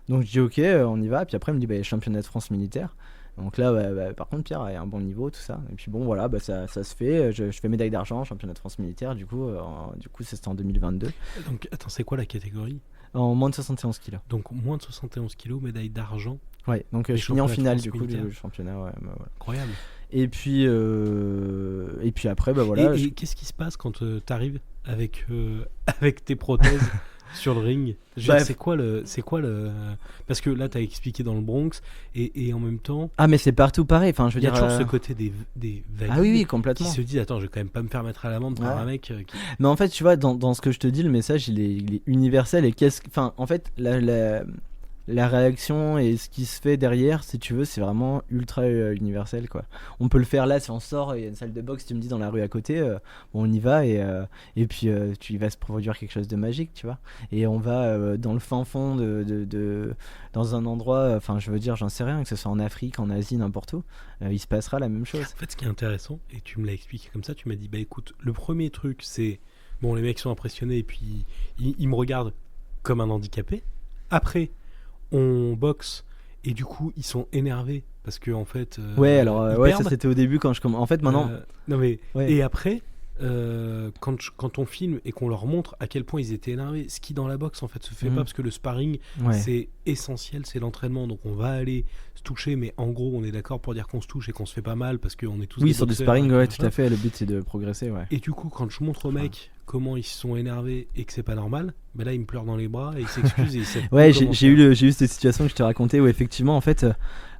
Donc je dis ok, on y va. Puis après elle me dit, il y a championnat de France militaire. Donc là par contre Pierre a un bon niveau, tout ça. Et puis bon voilà, ça se fait, je fais médaille d'argent championnat de France militaire, du coup c'était en 2022, Donc attends, c'est quoi la catégorie? en moins de 71 kilos. Donc moins de 71 kilos, médaille d'argent. Ouais, donc Les je finis en championnats de finale France du coup militaire. du championnat, ouais, voilà. Incroyable. Et puis après voilà. Et qu'est-ce qui se passe quand t'arrives avec avec tes prothèses sur le ring? Je veux dire, c'est quoi le parce que là t'as expliqué dans le Bronx, et en même temps Ah mais c'est partout pareil, enfin je veux il y a dire toujours ce côté des valides ah oui qui complètement. se disent, attends, je vais quand même pas me faire mettre à l'amende par Ouais. un mec qui... Mais en fait, tu vois, dans ce que je te dis, le message, il est universel. Et enfin, en fait, la réaction et ce qui se fait derrière, si tu veux, c'est vraiment ultra universel, quoi. On peut le faire là, si on sort, il y a une salle de boxe, tu me dis, dans la rue à côté, bon, on y va, et puis il va se produire quelque chose de magique, tu vois. Et on va dans le fin fond dans un endroit, enfin, je veux dire, j'en sais rien, que ce soit en Afrique, en Asie, n'importe où, il se passera la même chose. En fait, ce qui est intéressant, et tu me l'as expliqué comme ça, tu m'as dit, bah écoute, le premier truc, c'est, bon, les mecs sont impressionnés, et puis ils me regardent comme un handicapé. Après, on boxe, et du coup, ils sont énervés, parce que en fait, Ouais, alors, ils ouais, ça perdent. c'était au début quand je commence. En fait, maintenant, Non mais, ouais. et après, quand on filme et qu'on leur montre à quel point ils étaient énervés, ce qui dans la boxe en fait se fait Mhm. pas, parce que le sparring Ouais. c'est essentiel, c'est l'entraînement, donc on va aller se toucher, mais en gros on est d'accord pour dire qu'on se touche et qu'on se fait pas mal, parce qu'on est tous Oui, des sur du boxeurs, sparring, et ouais, machin. tout à fait. Le but c'est de progresser, ouais. Et du coup, quand je montre aux mecs comment ils se sont énervés et que c'est pas normal, ben là ils me pleurent dans les bras et ils s'excusent et ils savent Ouais, plus comment j'ai eu cette situation que je te racontais où effectivement, en fait,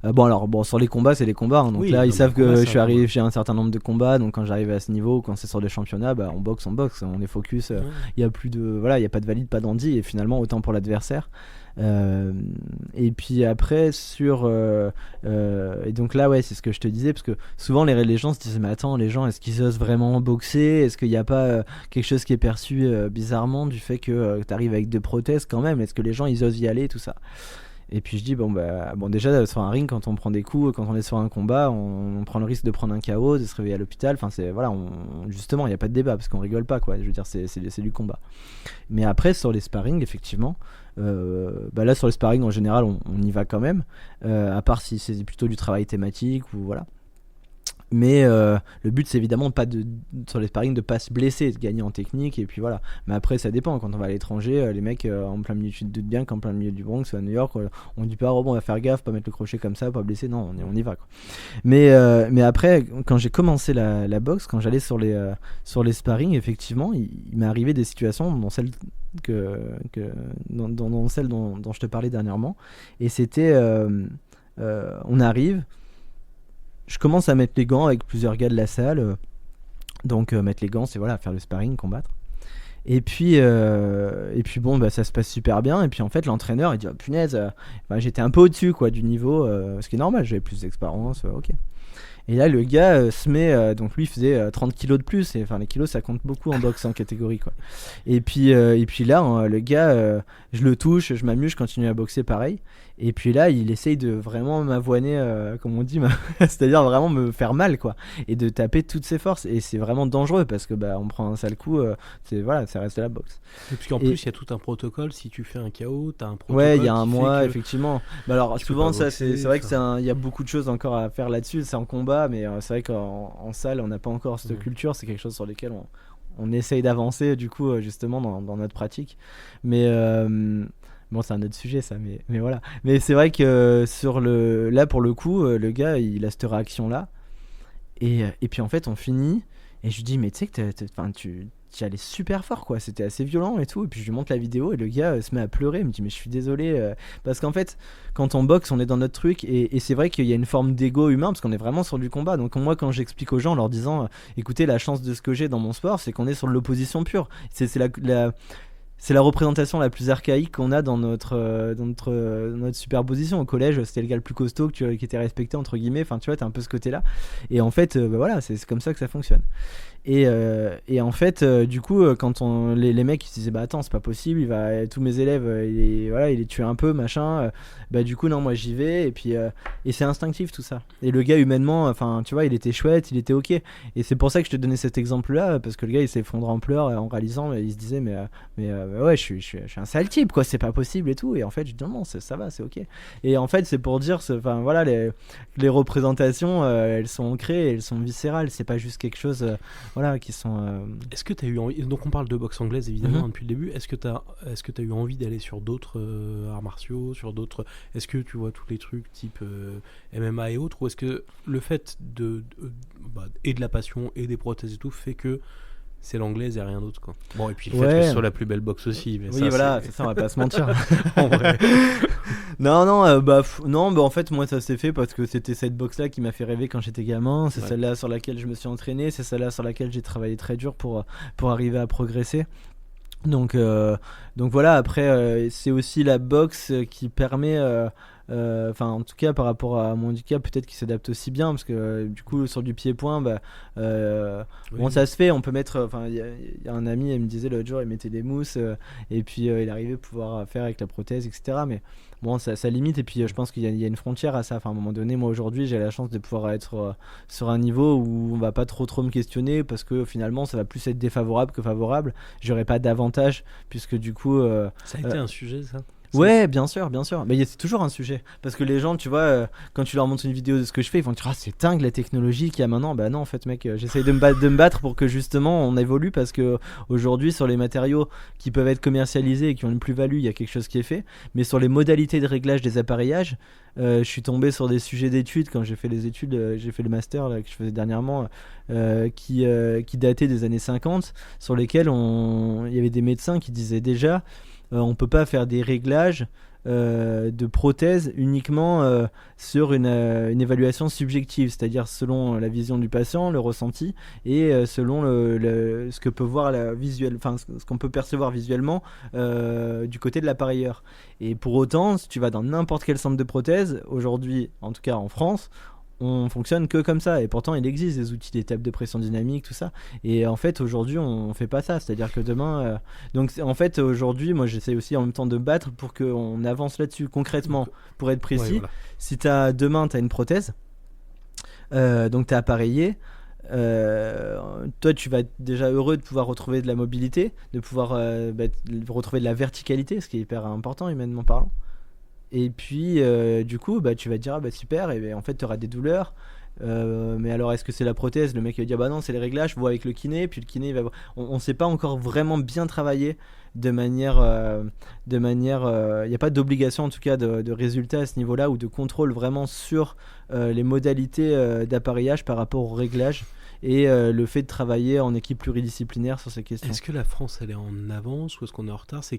bon, sur les combats, c'est les combats, hein, donc Oui, là, non, ils mais savent le combat, que c'est je suis un arrivé, j'ai un certain nombre de combats, donc quand j'arrive à ce niveau, quand c'est sur des championnats, on boxe, on est focus. Ouais. Il y a plus de, voilà, il y a pas de valide, pas d'handi, et finalement autant pour l'adversaire. Et puis après et donc là, ouais, c'est ce que je te disais, parce que souvent les gens se disent, mais attends, les gens, est-ce qu'ils osent vraiment boxer? Est-ce qu'il n'y a pas quelque chose qui est perçu bizarrement du fait que tu arrives avec deux prothèses quand même? Est-ce que les gens ils osent y aller, tout ça? Et puis je dis, bon déjà sur un ring, quand on prend des coups, quand on est sur un combat, on prend le risque de prendre un KO, de se réveiller à l'hôpital. Enfin c'est voilà, justement il n'y a pas de débat parce qu'on rigole pas, quoi. Je veux dire, c'est du combat. Mais après sur les sparring, effectivement, là sur les sparring en général on y va quand même, à part si c'est plutôt du travail thématique ou voilà. Mais le but c'est évidemment pas sur les sparring de pas se blesser, de gagner en technique, et puis voilà. Mais après ça dépend, quand on va à l'étranger, les mecs en plein milieu, tu te doutes bien qu'en plein milieu du Bronx ou à New York, on dit pas, oh bon, on va faire gaffe, pas mettre le crochet comme ça, pas blesser, non, on y va, quoi. Mais après quand j'ai commencé la boxe, quand j'allais sur les sparring, effectivement il m'est arrivé des situations dont celle dont celle dont je te parlais dernièrement, et c'était on arrive, je commence à mettre les gants avec plusieurs gars de la salle. Donc mettre les gants, c'est voilà, faire le sparring, combattre. Et puis bon, ça se passe super bien. Et puis en fait l'entraîneur il dit, oh, punaise, j'étais un peu au-dessus, quoi, du niveau, ce qui est normal, j'avais plus d'expérience, ok. Et là, le gars se met, donc lui faisait 30 kilos de plus, et enfin les kilos ça compte beaucoup en boxe en catégorie quoi. Et puis là, le gars, je le touche, je m'amuse, je continue à boxer pareil. Et puis là, il essaye de vraiment m'avoiner, comme on dit, c'est-à-dire vraiment me faire mal quoi, et de taper toutes ses forces. Et c'est vraiment dangereux parce que bah on prend un sale coup, voilà, ça reste de la boxe. Et puis en plus, il y a tout un protocole. Si tu fais un KO, t'as un protocole. Ouais, il y a un qui fait mois, que effectivement. Bah alors tu peux souvent pas ça boxer, c'est vrai que enfin, il y a beaucoup de choses encore à faire là-dessus, c'est en combat, mais c'est vrai qu'en salle on n'a pas encore cette Mhm. culture, c'est quelque chose sur lequel on essaye d'avancer du coup justement dans notre pratique. Mais bon, c'est un autre sujet ça, mais voilà. Mais c'est vrai que là pour le coup, le gars il a cette réaction là, et puis en fait on finit, et je lui dis mais tu sais que enfin, tu y allais super fort quoi, c'était assez violent et tout. Et puis je lui montre la vidéo, et le gars se met à pleurer, il me dit mais je suis désolé, parce qu'en fait quand on boxe on est dans notre truc, et c'est vrai qu'il y a une forme d'ego humain parce qu'on est vraiment sur du combat. Donc moi quand j'explique aux gens en leur disant écoutez, la chance de ce que j'ai dans mon sport, c'est qu'on est sur de l'opposition pure, c'est la représentation la plus archaïque qu'on a dans notre superposition. Au collège, c'était le gars le plus costaud qui était respecté, entre guillemets. Enfin, tu vois, t'as un peu ce côté-là. Et en fait, bah voilà, c'est comme ça que ça fonctionne. Et en fait, du coup, quand les mecs ils se disaient, bah attends, c'est pas possible, tous mes élèves, voilà, il les tue un peu, machin. Bah du coup, non, moi j'y vais. Et c'est instinctif tout ça. Et le gars, humainement, enfin, tu vois, il était chouette, il était ok. Et c'est pour ça que je te donnais cet exemple-là, parce que le gars, il s'effondre en pleurs en réalisant, il se disait, ouais, je suis un sale type, quoi, c'est pas possible et tout. Et en fait, je dis, non, ça va, c'est ok. Et en fait, c'est pour dire, enfin, voilà, les représentations, elles sont ancrées, elles sont viscérales, c'est pas juste quelque chose. Voilà, qui sont. Est-ce que tu as eu envie. Donc, on parle de boxe anglaise évidemment Mhm. depuis le début. Est-ce que tu as eu envie d'aller sur d'autres arts martiaux, sur d'autres. Est-ce que tu vois tous les trucs type MMA et autres, ou est-ce que le fait et de la passion et des prothèses et tout fait que c'est l'anglaise et rien d'autre quoi. Bon, et puis le fait que Ouais. ce soit la plus belle boxe aussi. Mais Oui, ça, voilà, c'est ça, on va pas se mentir. en vrai. Non, non, non, en fait, moi, ça s'est fait parce que c'était cette boxe-là qui m'a fait rêver quand j'étais gamin. C'est Ouais. celle-là sur laquelle je me suis entraîné. C'est celle-là sur laquelle j'ai travaillé très dur pour arriver à progresser. Donc voilà, après, c'est aussi la boxe qui permet, enfin en tout cas par rapport à mon handicap, peut-être qu'il s'adapte aussi bien, parce que du coup sur du pied-point, bah, Oui, bon oui. ça se fait, on peut mettre, enfin il y a un ami, il me disait l'autre jour, il mettait des mousses, et puis il arrivait à pouvoir faire avec la prothèse, etc. Mais bon, ça limite, et puis je pense qu'il y a une frontière à ça. Enfin, à un moment donné, moi aujourd'hui j'ai la chance de pouvoir être sur un niveau où on va pas trop me questionner, parce que finalement ça va plus être défavorable que favorable. J'aurai pas d'avantage, puisque du coup Ça a été un sujet, ça. ouais, bien sûr, bien sûr. Mais c'est toujours un sujet. Parce que les gens, tu vois, quand tu leur montres une vidéo de ce que je fais, ils vont te dire, ah, c'est dingue la technologie qu'il y a maintenant. Bah non, en fait, mec, j'essaye de me battre pour que justement on évolue, parce que aujourd'hui, sur les matériaux qui peuvent être commercialisés et qui ont une plus-value, il y a quelque chose qui est fait. Mais sur les modalités de réglage des appareillages, je suis tombé sur des sujets d'études quand j'ai fait les études, j'ai fait le master là, que je faisais dernièrement, qui dataient des années 50, sur lesquels il y avait des médecins qui disaient déjà. On peut pas faire des réglages de prothèses uniquement sur une évaluation subjective, c'est-à-dire selon la vision du patient, le ressenti, et selon ce que peut voir ce qu'on peut percevoir visuellement du côté de l'appareilleur. Et pour autant, si tu vas dans n'importe quel centre de prothèse, aujourd'hui, en tout cas en France, on fonctionne que comme ça, et pourtant il existe des outils, des tables de pression dynamique, tout ça. Et en fait aujourd'hui on fait pas ça, c'est-à-dire que demain donc en fait aujourd'hui moi j'essaie aussi en même temps de battre pour qu'on avance là-dessus concrètement. Pour être Ouais, précis, voilà. si demain t'as une prothèse, donc t'es appareillé, toi tu vas être déjà heureux de pouvoir retrouver de la mobilité, de pouvoir retrouver de la verticalité, ce qui est hyper important humainement parlant. Et puis, du coup, bah, tu vas te dire, ah bah super, et en fait, tu auras des douleurs. Mais alors, est-ce que c'est la prothèse? Le mec il va dire, bah non, c'est les réglages, vois avec le kiné. Puis le kiné, il va voir. On sait pas encore vraiment bien travailler de manière. Il n'y a pas d'obligation, en tout cas, de résultat à ce niveau-là, ou de contrôle vraiment sur les modalités d'appareillage par rapport au réglage. Et le fait de travailler en équipe pluridisciplinaire sur ces questions. Est-ce que la France elle est en avance ou est-ce qu'on est en retard? C'est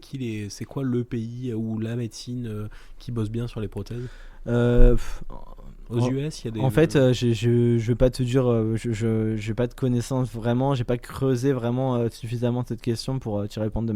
quoi le pays ou la médecine qui bosse bien sur les prothèses? Aux en, US, il y a des. en fait, je vais pas te dire, j'ai pas de connaissances vraiment, j'ai pas creusé vraiment suffisamment cette question pour t'y répondre de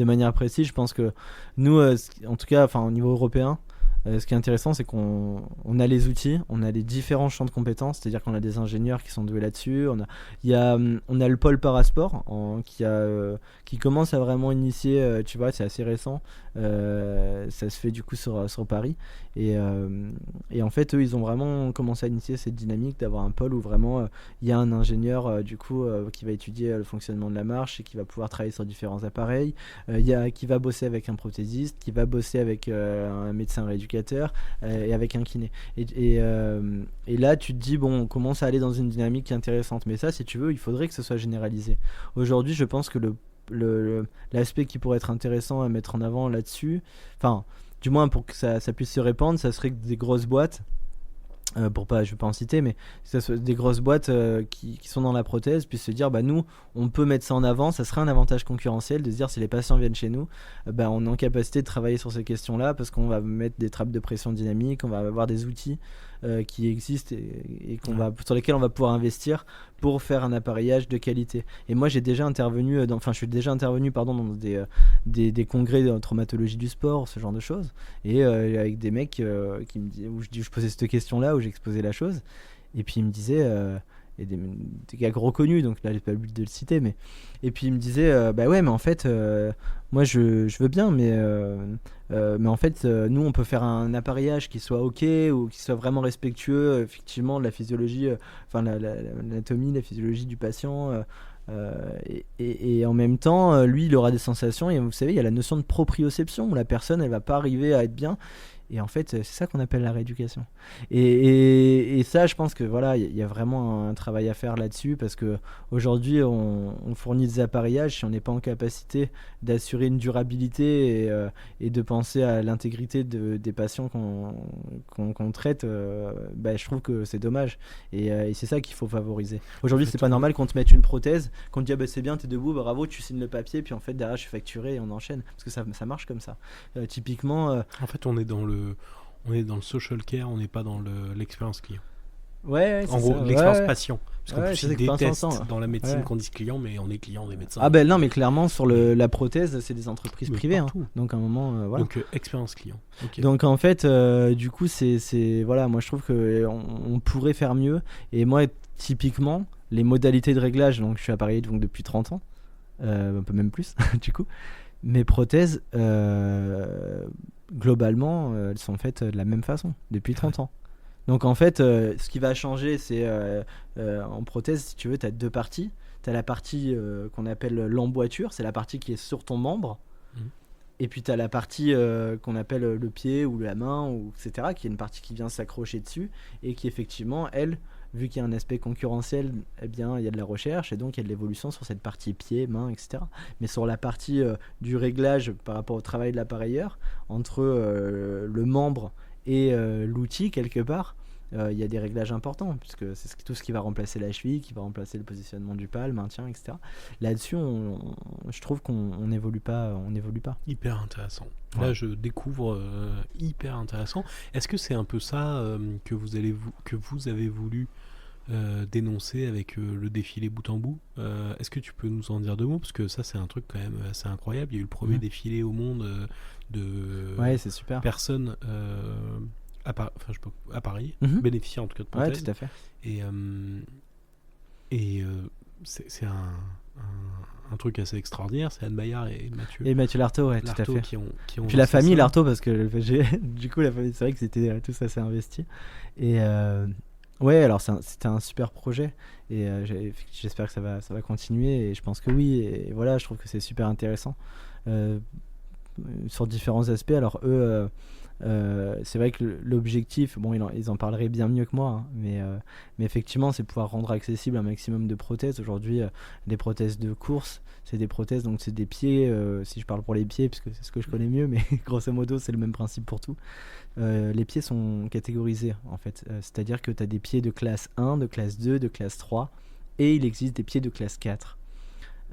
manière précise. Je pense que nous, en tout cas, enfin au niveau européen, Ce qui est intéressant, c'est qu'on a les outils, on a les différents champs de compétences, c'est-à-dire qu'on a des ingénieurs qui sont doués là-dessus. On a le pôle parasport qui commence à vraiment initier, tu vois, c'est assez récent. Ça se fait du coup sur Paris. Et en fait, eux, ils ont vraiment commencé à initier cette dynamique d'avoir un pôle où vraiment il y a un ingénieur qui va étudier le fonctionnement de la marche et qui va pouvoir travailler sur différents appareils. Qui va bosser avec un prothésiste, qui va bosser avec un médecin rééducateur et avec un kiné. Et là, tu te dis, bon, on commence à aller dans une dynamique qui est intéressante. Mais ça, si tu veux, il faudrait que ce soit généralisé. Aujourd'hui, je pense que l'aspect qui pourrait être intéressant à mettre en avant là-dessus, enfin, du moins pour que ça puisse se répandre, ça serait que des grosses boîtes, je ne vais pas en citer, mais que ça soit des grosses boîtes qui sont dans la prothèse puissent se dire, bah nous, on peut mettre ça en avant, ça serait un avantage concurrentiel de se dire si les patients viennent chez nous, on est en capacité de travailler sur ces questions-là parce qu'on va mettre des trappes de pression dynamique, on va avoir des outils qui existent et sur lesquels on va pouvoir investir pour faire un appareillage de qualité. Et moi, je suis déjà intervenu dans des congrès de traumatologie du sport, ce genre de choses, et avec des mecs qui me disaient, où je posais cette question-là, où j'exposais la chose, et puis ils me disaient, et des gars reconnus, donc là j'ai pas le but de le citer, mais et puis il me disait bah ouais, mais en fait moi je veux bien, mais en fait nous on peut faire un appareillage qui soit ok ou qui soit vraiment respectueux effectivement de la physiologie, l'anatomie, la physiologie du patient, et en même temps lui il aura des sensations, et vous savez il y a la notion de proprioception où la personne elle va pas arriver à être bien. Et en fait, c'est ça qu'on appelle la rééducation. Et ça, je pense que voilà, il y a vraiment un travail à faire là-dessus, parce que aujourd'hui, on fournit des apparillages si on n'est pas en capacité d'assurer une durabilité et de penser à l'intégrité des patients qu'on traite. Je trouve que c'est dommage. Et c'est ça qu'il faut favoriser. Aujourd'hui, c'est pas normal qu'on te mette une prothèse, qu'on te dise c'est bien, t'es debout, bravo, tu signes le papier, puis en fait derrière je suis facturé et on enchaîne, parce que ça marche comme ça. Typiquement. En fait, on est dans le social care, on n'est pas dans l'expérience client. Ouais, en gros, l'expérience patient. Parce qu'en plus, ils détestent dans la médecine qu'on dise client, mais on est client des médecins. Ah non, mais clairement, sur la prothèse, c'est des entreprises privées. Donc à un moment, voilà. Donc expérience client. Okay. Donc en fait, du coup, voilà, moi je trouve qu'on pourrait faire mieux. Et moi, typiquement, les modalités de réglage, donc je suis appareillé depuis 30 ans, un peu même plus, du coup. Mes prothèses, globalement, elles sont faites de la même façon depuis 30 ans. Donc en fait, ce qui va changer, c'est en prothèse, si tu veux, tu as deux parties. Tu as la partie qu'on appelle l'emboîture, c'est la partie qui est sur ton membre. Et puis tu as la partie qu'on appelle le pied ou la main, etc., qui est une partie qui vient s'accrocher dessus et qui effectivement, elle, vu qu'il y a un aspect concurrentiel, eh bien, il y a de la recherche et donc il y a de l'évolution sur cette partie pied, main, etc. Mais sur la partie du réglage par rapport au travail de l'appareilleur, entre le membre et l'outil, quelque part, il y a des réglages importants, puisque c'est tout ce qui va remplacer la cheville, qui va remplacer le positionnement du pas, le maintien, etc. Là-dessus, je trouve qu'on n'évolue pas, Hyper intéressant. Là, je découvre hyper intéressant. Est-ce que c'est un peu ça que vous avez voulu dénoncer avec le défilé bout en bout? Est-ce que tu peux nous en dire deux mots? Parce que ça, c'est un truc quand même assez incroyable. Il y a eu le premier défilé au monde de c'est super. personnes appareillées, bénéficiant en tout cas de prothèses. Ouais, tout à fait. Et c'est un truc assez extraordinaire. C'est Anne Bayard et Mathieu. Et Mathieu Lartaud, ouais, Lartaud, tout à fait. Qui ont puis la famille Lartaud, parce que du coup, la famille, c'est vrai que c'était tous assez investi. Et ouais, alors c'était un super projet. Et j'espère que ça va continuer. Et je pense que oui. Et voilà, je trouve que c'est super intéressant. Sur différents aspects. Alors eux, c'est vrai que l'objectif, bon, ils en parleraient bien mieux que moi, hein, mais effectivement, c'est pouvoir rendre accessible un maximum de prothèses. Aujourd'hui, des prothèses de course, c'est des prothèses, donc c'est des pieds, si je parle pour les pieds, puisque c'est ce que je connais mieux, mais grosso modo, c'est le même principe pour tout. Les pieds sont catégorisés, en fait. C'est-à-dire que tu as des pieds de classe 1, de classe 2, de classe 3, et il existe des pieds de classe 4.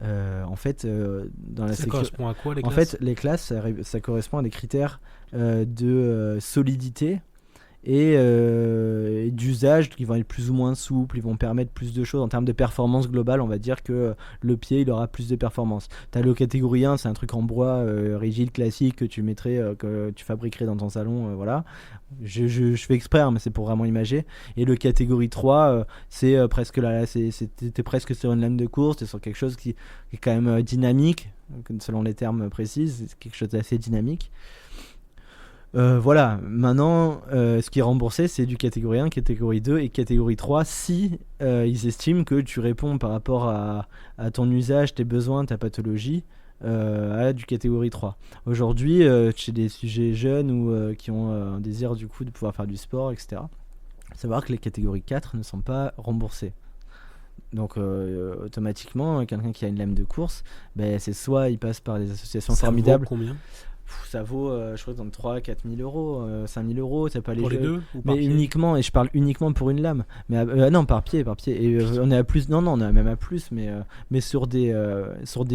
En fait, dans la ça correspond à quoi les classes? En fait, les classes, ça correspond à des critères de solidité et d'usages qui vont être plus ou moins souples, ils vont permettre plus de choses en termes de performance globale. On va dire que le pied il aura plus de performance. T'as le catégorie 1, c'est un truc en bois rigide classique que tu mettrais, que tu fabriquerais dans ton salon, voilà. Je fais exprès, hein, mais c'est pour vraiment imager. Et le catégorie 3, c'est presque là, t'es presque sur une lame de course, t'es sur quelque chose qui est quand même dynamique, selon les termes précis, c'est quelque chose d'assez dynamique. Voilà, maintenant, ce qui est remboursé, c'est du catégorie 1, catégorie 2 et catégorie 3 si ils estiment que tu réponds par rapport à ton usage, tes besoins, ta pathologie, à du catégorie 3. Aujourd'hui, chez des sujets jeunes ou qui ont un désir du coup de pouvoir faire du sport, etc., faut savoir que les catégories 4 ne sont pas remboursées. Donc automatiquement, quelqu'un qui a une lame de course, c'est soit il passe par des associations formidables. Combien Ça vaut, je crois, dans 3 4 000 euros, 5 000 euros, ça peut aller pour les deux ou par mais pied uniquement, et je parle uniquement pour une lame. Mais non, par pied. Et on est à plus, non, on est même à plus, mais sur des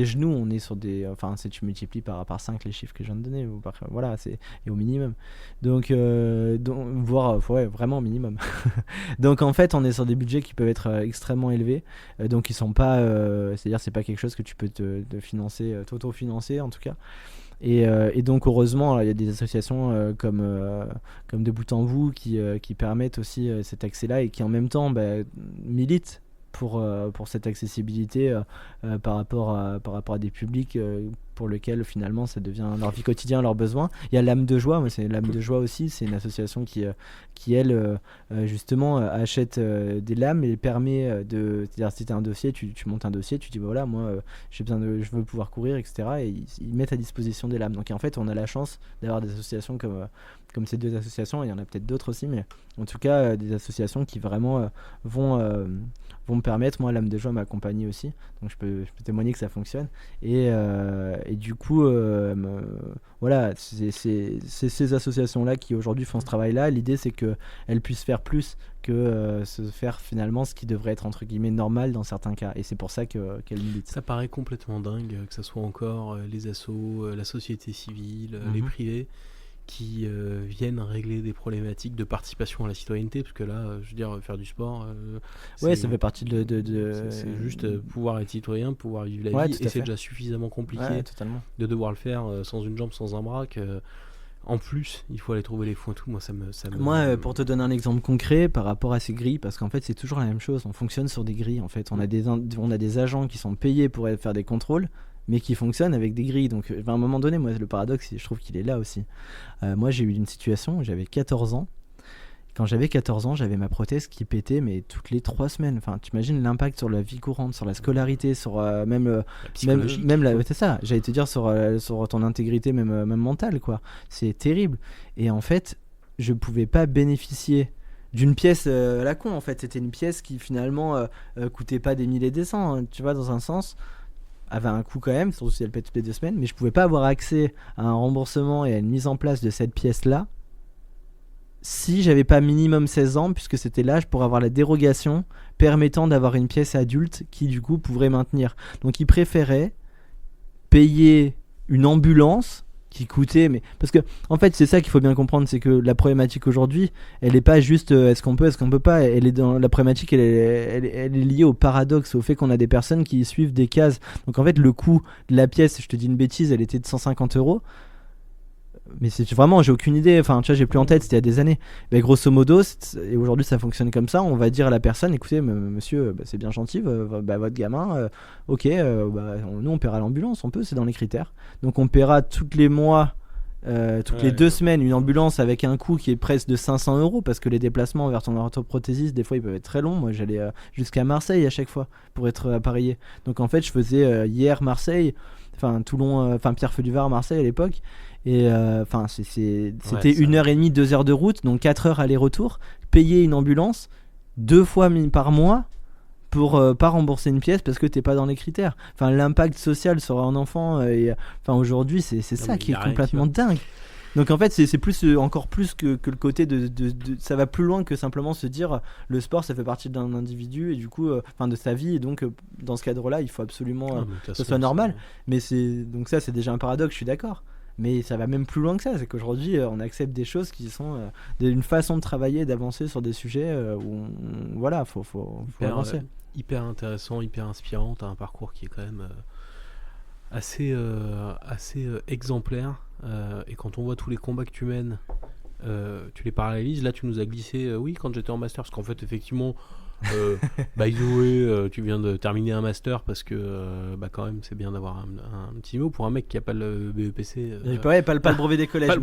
genoux, on est sur des. Enfin, si tu multiplies par 5 les chiffres que je viens de donner, voilà, c'est et au minimum. Donc, voire, ouais, vraiment au minimum. Donc, en fait, on est sur des budgets qui peuvent être extrêmement élevés. Donc, ils sont pas. C'est-à-dire, c'est pas quelque chose que tu peux te financer, t'auto-financer en tout cas. Et donc heureusement il y a des associations comme De Bout en Bout qui permettent aussi cet accès-là et qui en même temps militent pour cette accessibilité par rapport à des publics pour lesquels finalement ça devient leur vie quotidienne, leurs besoins. Il y a l'âme de joie, c'est l'âme de joie aussi, c'est une association qui elle justement achète des lames et permet c'est-à-dire si tu as un dossier, tu montes un dossier, tu dis voilà, moi je veux pouvoir courir, etc. Et ils mettent à disposition des lames. Donc en fait on a la chance d'avoir des associations comme ces deux associations, et il y en a peut-être d'autres aussi, mais en tout cas des associations qui vraiment vont me permettre, moi l'âme de joie m'accompagner aussi, donc je peux témoigner que ça fonctionne, et du coup voilà, c'est ces associations là qui aujourd'hui font ce travail là. L'idée c'est qu'elles puissent faire plus que se faire finalement ce qui devrait être entre guillemets normal dans certains cas, et c'est pour ça qu'elles militent. Ça paraît complètement dingue que ça soit encore les assos, la société civile, les privés qui viennent régler des problématiques de participation à la citoyenneté, parce que là, je veux dire, faire du sport, ouais, ça fait partie c'est juste pouvoir être citoyen, pouvoir vivre la vie, et c'est déjà suffisamment compliqué de devoir le faire sans une jambe, sans un bras, que en plus, il faut aller trouver les fonds et tout. Moi, pour te donner un exemple concret par rapport à ces grilles, parce qu'en fait, c'est toujours la même chose. On fonctionne sur des grilles. En fait, on a des agents qui sont payés pour faire des contrôles, mais qui fonctionnent avec des grilles. Donc, à un moment donné, moi, le paradoxe, je trouve qu'il est là aussi. Moi, j'ai eu une situation où j'avais 14 ans. Quand j'avais 14 ans, j'avais ma prothèse qui pétait, mais toutes les 3 semaines. Enfin, tu imagines l'impact sur la vie courante, sur la scolarité, sur même c'est ça. J'allais te dire sur ton intégrité même mentale, quoi. C'est terrible. Et en fait, je pouvais pas bénéficier d'une pièce à la con. En fait, c'était une pièce qui finalement coûtait pas des milliers et des cents, hein, tu vois, dans un sens. Avait un coût quand même, surtout si elle pète toutes les 2 semaines, mais je pouvais pas avoir accès à un remboursement et à une mise en place de cette pièce-là si j'avais pas minimum 16 ans, puisque c'était l'âge pour avoir la dérogation permettant d'avoir une pièce adulte qui du coup pourrait maintenir. Donc ils préféraient payer une ambulance qui coûtait, mais parce que en fait c'est ça qu'il faut bien comprendre, c'est que la problématique aujourd'hui elle est pas juste est-ce qu'on peut pas, elle est dans la problématique, elle est liée au paradoxe, au fait qu'on a des personnes qui suivent des cases. Donc en fait le coût de la pièce, je te dis une bêtise, elle était de 150 €, mais c'est vraiment, j'ai aucune idée, enfin tu vois, j'ai plus en tête, c'était il y a des années, mais grosso modo et aujourd'hui ça fonctionne comme ça. On va dire à la personne, écoutez monsieur, c'est bien gentil, votre gamin, ok, nous on paiera l'ambulance, c'est dans les critères, donc on paiera tous les mois, toutes les 2 semaines une ambulance avec un coût qui est presque de 500 €, parce que les déplacements vers ton orthoprothésiste des fois ils peuvent être très longs. Moi j'allais jusqu'à Marseille à chaque fois pour être appareillé, donc en fait je faisais hier Marseille, enfin Toulon, enfin Pierrefitte du Var Marseille à l'époque. Et c'était 1h30, 2 heures de route, donc 4 heures aller-retour. Payer une ambulance 2 fois par mois pour pas rembourser une pièce parce que t'es pas dans les critères. Enfin, l'impact social sur un enfant, aujourd'hui, c'est ça qui est complètement dingue. Donc en fait, c'est plus, encore plus que le côté de ça va plus loin que simplement se dire le sport ça fait partie d'un individu et du coup, de sa vie, et donc dans ce cadre-là, il faut absolument que ce soit normal. Mais donc ça, c'est déjà un paradoxe, je suis d'accord. Mais ça va même plus loin que ça, c'est qu'aujourd'hui on accepte des choses qui sont une façon de travailler, d'avancer sur des sujets voilà, faut avancer. Hyper intéressant, hyper inspirant. T'as un parcours qui est quand même assez exemplaire. Et quand on voit tous les combats que tu mènes, tu les parallélises. Là, tu nous as glissé, oui, quand j'étais en master, parce qu'en fait, effectivement, by the way, tu viens de terminer un master parce que quand même c'est bien d'avoir un petit mot pour un mec qui a pas le BEPC. Pas le brevet des collèges.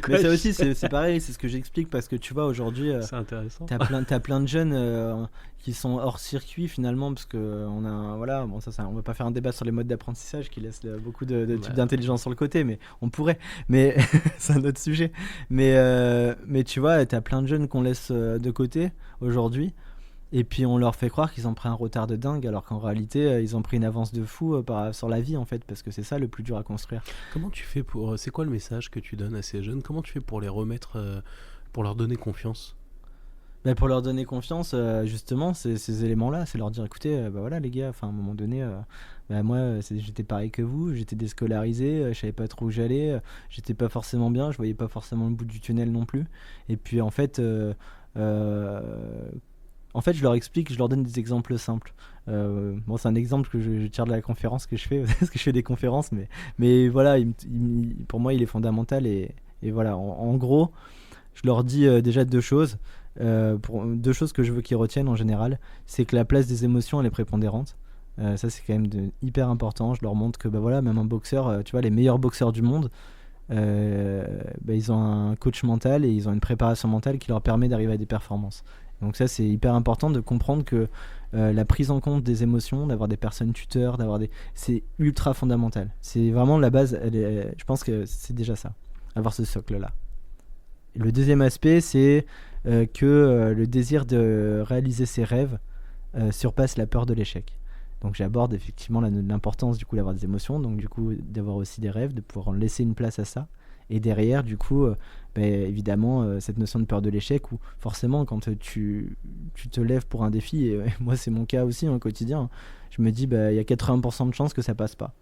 Mais ça aussi c'est pareil, c'est ce que j'explique parce que tu vois aujourd'hui c'est intéressant. T'as plein de jeunes qui sont hors circuit finalement parce que on a voilà bon ça on va pas faire un débat sur les modes d'apprentissage qui laissent beaucoup de types d'intelligence sur le côté, mais on pourrait, mais c'est un autre sujet. Mais tu vois, t'as plein de jeunes qu'on laisse de côté aujourd'hui. Et puis on leur fait croire qu'ils ont pris un retard de dingue alors qu'en réalité ils ont pris une avance de fou sur la vie en fait, parce que c'est ça le plus dur à construire. Comment tu fais c'est quoi le message que tu donnes à ces jeunes? Comment tu fais pour les remettre, pour leur donner confiance? Pour leur donner confiance, justement, ces éléments-là, c'est leur dire écoutez, voilà les gars, à un moment donné, moi j'étais pareil que vous, j'étais déscolarisé, je savais pas trop où j'allais, j'étais pas forcément bien, je voyais pas forcément le bout du tunnel non plus. Et puis en fait, je leur explique, je leur donne des exemples simples. C'est un exemple que je tire de la conférence que je fais, parce que je fais des conférences, mais voilà, pour moi, il est fondamental. Et voilà, en gros, je leur dis déjà deux choses. Deux choses que je veux qu'ils retiennent en général, c'est que la place des émotions, elle est prépondérante. Ça, c'est quand même hyper important. Je leur montre que voilà, même un boxeur, tu vois, les meilleurs boxeurs du monde, ils ont un coach mental et ils ont une préparation mentale qui leur permet d'arriver à des performances. Donc ça, c'est hyper important de comprendre que la prise en compte des émotions, d'avoir des personnes tuteurs, c'est ultra fondamental. C'est vraiment la base. Je pense que c'est déjà ça, avoir ce socle-là. Et le deuxième aspect, c'est que le désir de réaliser ses rêves surpasse la peur de l'échec. Donc j'aborde effectivement l'importance du coup d'avoir des émotions, donc du coup d'avoir aussi des rêves, de pouvoir en laisser une place à ça. Et derrière, du coup, évidemment, cette notion de peur de l'échec, où forcément, quand tu te lèves pour un défi, et moi c'est mon cas aussi au quotidien, je me dis, il y a 80% de chances que ça passe pas.